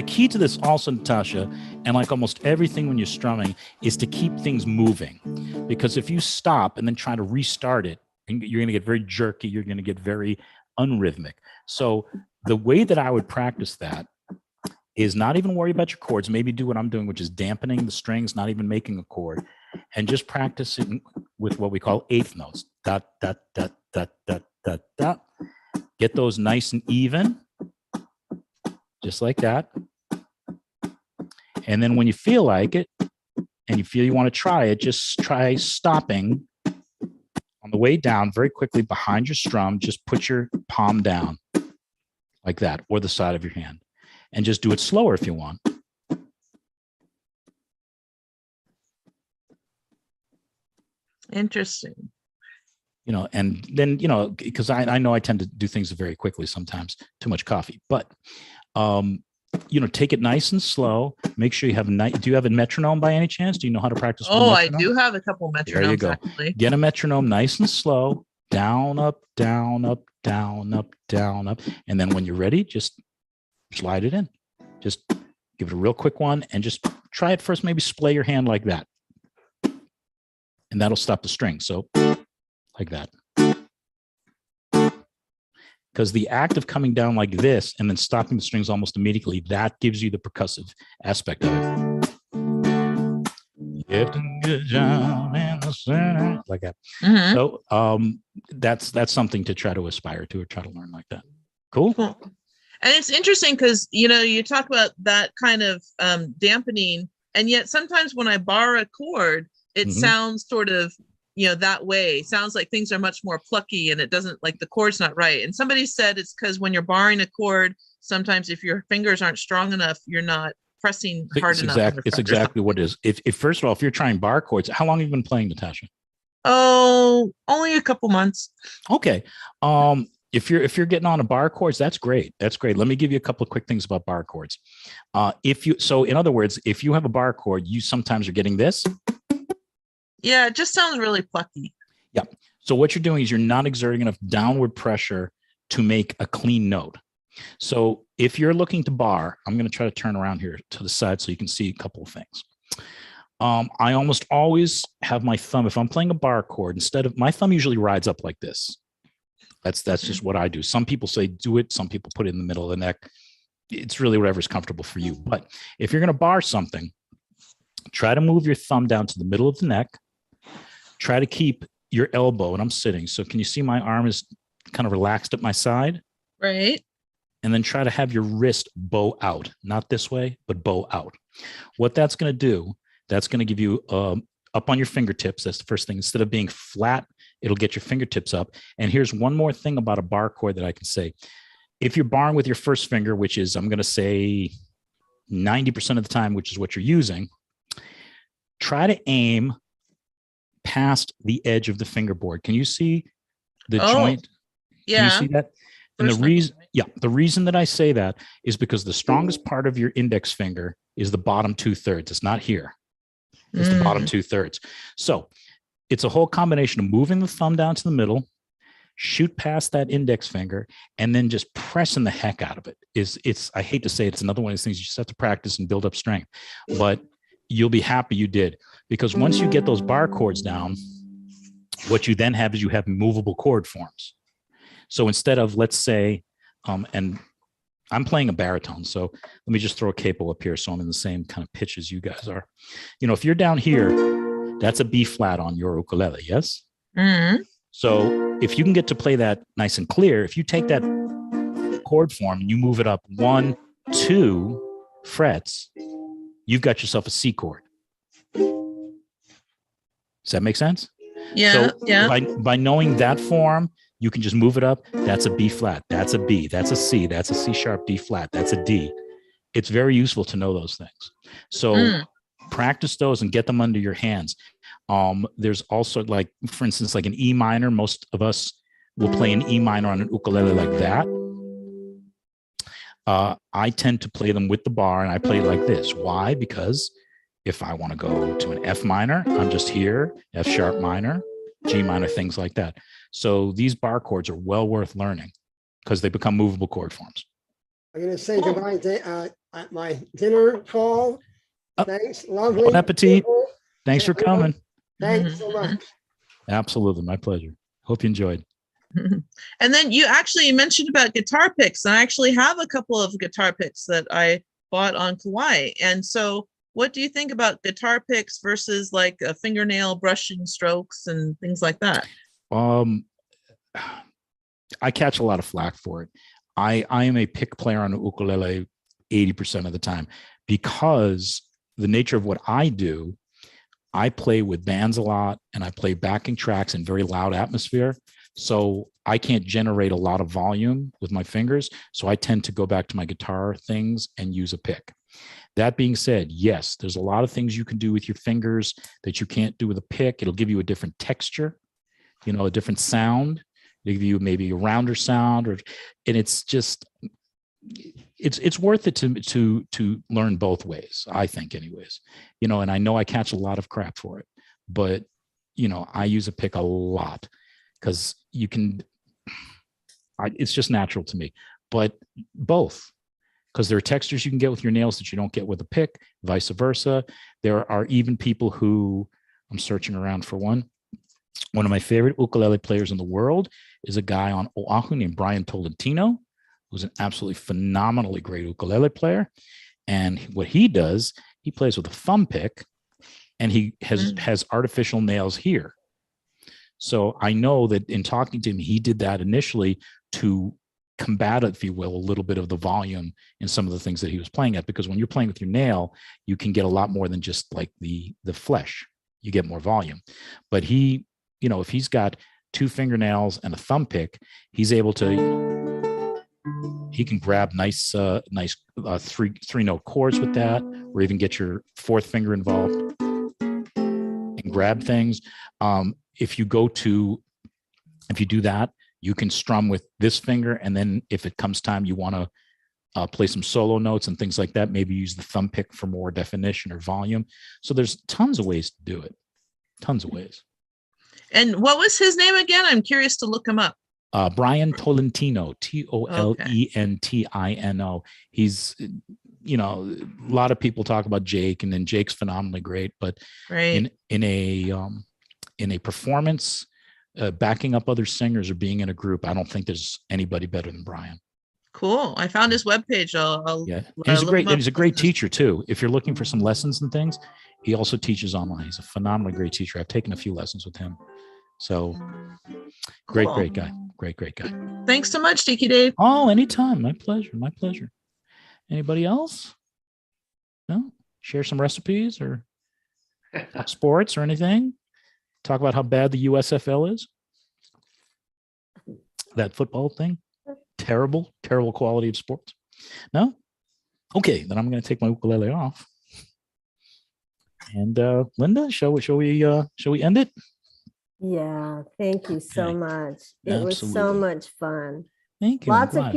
key to this also, Natasha, and like almost everything when you're strumming, is to keep things moving. Because if you stop and then try to restart it, you're going to get very jerky, you're going to get very unrhythmic. So the way that I would practice that is not even worry about your chords. Maybe do what I'm doing, which is dampening the strings, not even making a chord, and just practicing with what we call eighth notes. Dot, dot, dot, dot, dot, dot, dot. Get those nice and even, just like that. And then when you feel like it, and you feel you want to try it, just try stopping on the way down very quickly behind your strum. Just put your palm down like that, or the side of your hand, and just do it slower if you want. Interesting. You know, and then, you know, because I know I tend to do things very quickly sometimes, too much coffee, but, you know, take it nice and slow. Make sure you have do you have a metronome by any chance? Do you know how to practice? Oh, I do have a couple metronomes. There you go. Actually. Get a metronome nice and slow, down, up, down, up, down, up, down, up. And then when you're ready, just slide it in. Just give it a real quick one and just try it first. Maybe splay your hand like that. And that'll stop the string. So like that. Because the act of coming down like this and then stopping the strings almost immediately, that gives you the percussive aspect of it. Get a good job in the center, like that. Mm-hmm. So that's something to try to aspire to or try to learn like that. Cool. And it's interesting because, you know, you talk about that kind of dampening, and yet sometimes when I bar a chord, it sounds sort of, you know, that way. It sounds like things are much more plucky, and it doesn't, like, the chord's not right. And somebody said it's because when you're barring a chord, sometimes if your fingers aren't strong enough, you're not pressing hard enough. It's exactly what it is. If first of all, if you're trying bar chords, how long have you been playing, Natasha? Oh, only a couple months. Okay. If you're getting on a bar chords, that's great. That's great. Let me give you a couple of quick things about bar chords. In other words, if you have a bar chord, you sometimes are getting this. Yeah, it just sounds really plucky. Yeah. So what you're doing is you're not exerting enough downward pressure to make a clean note. So if you're looking to bar, I'm going to try to turn around here to the side so you can see a couple of things. I almost always have my thumb, if I'm playing a bar chord, instead of my thumb usually rides up like this. That's just what I do. Some people say do it. Some people put it in the middle of the neck. It's really whatever's comfortable for you. But if you're going to bar something, try to move your thumb down to the middle of the neck. Try to keep your elbow, and I'm sitting. So can you see my arm is kind of relaxed at my side? Right. And then try to have your wrist bow out, not this way, but bow out. What that's going to do, that's going to give you up on your fingertips. That's the first thing. Instead of being flat, it'll get your fingertips up. And here's one more thing about a bar chord that I can say. If you're barring with your first finger, which is, I'm going to say 90% of the time, which is what you're using, try to aim past the edge of the fingerboard. Can you see the joint? Yeah. Can you see that? And First the reason that I say that is because the strongest part of your index finger is the bottom 2/3. It's not here. It's the bottom 2/3. So it's a whole combination of moving the thumb down to the middle, shoot past that index finger, and then just pressing the heck out of it. I hate to say it, it's another one of those things you just have to practice and build up strength, but you'll be happy you did, because once you get those bar chords down, what you then have is you have movable chord forms. So instead of, let's say, and I'm playing a baritone, so let me just throw a capo up here so I'm in the same kind of pitch as you guys are. You know, if you're down here, that's a B flat on your ukulele, yes? Mm-hmm. So if you can get to play that nice and clear, if you take that chord form and you move it up 1, 2 frets, you've got yourself a C chord. Does that make sense? Yeah. So by knowing that form, you can just move it up. That's a B flat. That's a B. That's a C. That's a C sharp D flat. That's a D. It's very useful to know those things. So practice those and get them under your hands. There's also, like, for instance, like an E minor. Most of us will play an E minor on an ukulele like that. I tend to play them with the bar, and I play it like this. Why? Because if I want to go to an F minor, I'm just here, F sharp minor, G minor, things like that. So these bar chords are well worth learning because they become movable chord forms. I'm going to say goodbye at my dinner call. Thanks. Lovely. Bon appetit. Thanks for coming. Thanks so much. Absolutely. My pleasure. Hope you enjoyed. And then you mentioned about guitar picks. I actually have a couple of guitar picks that I bought on Kauai. And so what do you think about guitar picks versus like a fingernail brushing strokes and things like that? I catch a lot of flack for it. I am a pick player on a ukulele 80% of the time because the nature of what I do, I play with bands a lot and I play backing tracks in very loud atmosphere. So I can't generate a lot of volume with my fingers. So I tend to go back to my guitar things and use a pick. That being said, yes, there's a lot of things you can do with your fingers that you can't do with a pick. It'll give you a different texture, you know, a different sound. It'll give you maybe a rounder sound, and it's just, it's worth it to learn both ways, I think, anyways. You know, and I know I catch a lot of crap for it, but you know, I use a pick a lot because you can. It's just natural to me, but both. Because there are textures you can get with your nails that you don't get with a pick, vice versa. There are even people who, I'm searching around for one. One of my favorite ukulele players in the world is a guy on Oahu named Brian Tolentino, who's an absolutely phenomenally great ukulele player. And what he does, he plays with a thumb pick, and he has artificial nails here. So I know that in talking to him, he did that initially to combat, if you will, a little bit of the volume in some of the things that he was playing at, because when you're playing with your nail, you can get a lot more than just like the flesh. You get more volume. But he, you know, if he's got 2 fingernails and a thumb pick, he's able to, he can grab nice 3-note chords with that, or even get your 4th finger involved and grab things. If you do that, you can strum with this finger, and then if it comes time you want to play some solo notes and things like that, maybe use the thumb pick for more definition or volume. So there's tons of ways to do it. Tons of ways. And what was his name again? I'm curious to look him up. Brian Tolentino, Tolentino. He's, you know, a lot of people talk about Jake, and then Jake's phenomenally great, but Right. in a performance, backing up other singers or being in a group, I don't think there's anybody better than Brian. Cool. I found his webpage. I'll Yeah, look him up. he's a great teacher too. If you're looking for some lessons and things, he also teaches online. He's a phenomenally great teacher. I've taken a few lessons with him. So great Cool. guy. Great guy. Thanks so much, Tiki Dave. Oh, anytime. My pleasure. Anybody else? No? Share some recipes or talk sports or anything? Talk about how bad the USFL is? That football thing? Terrible quality of sports. No? Okay, then I'm going to take my ukulele off. And Linda, shall we end it? Yeah, thank you so Okay. much. It was so Absolutely. much fun. Thank you. I'm Lots of glad.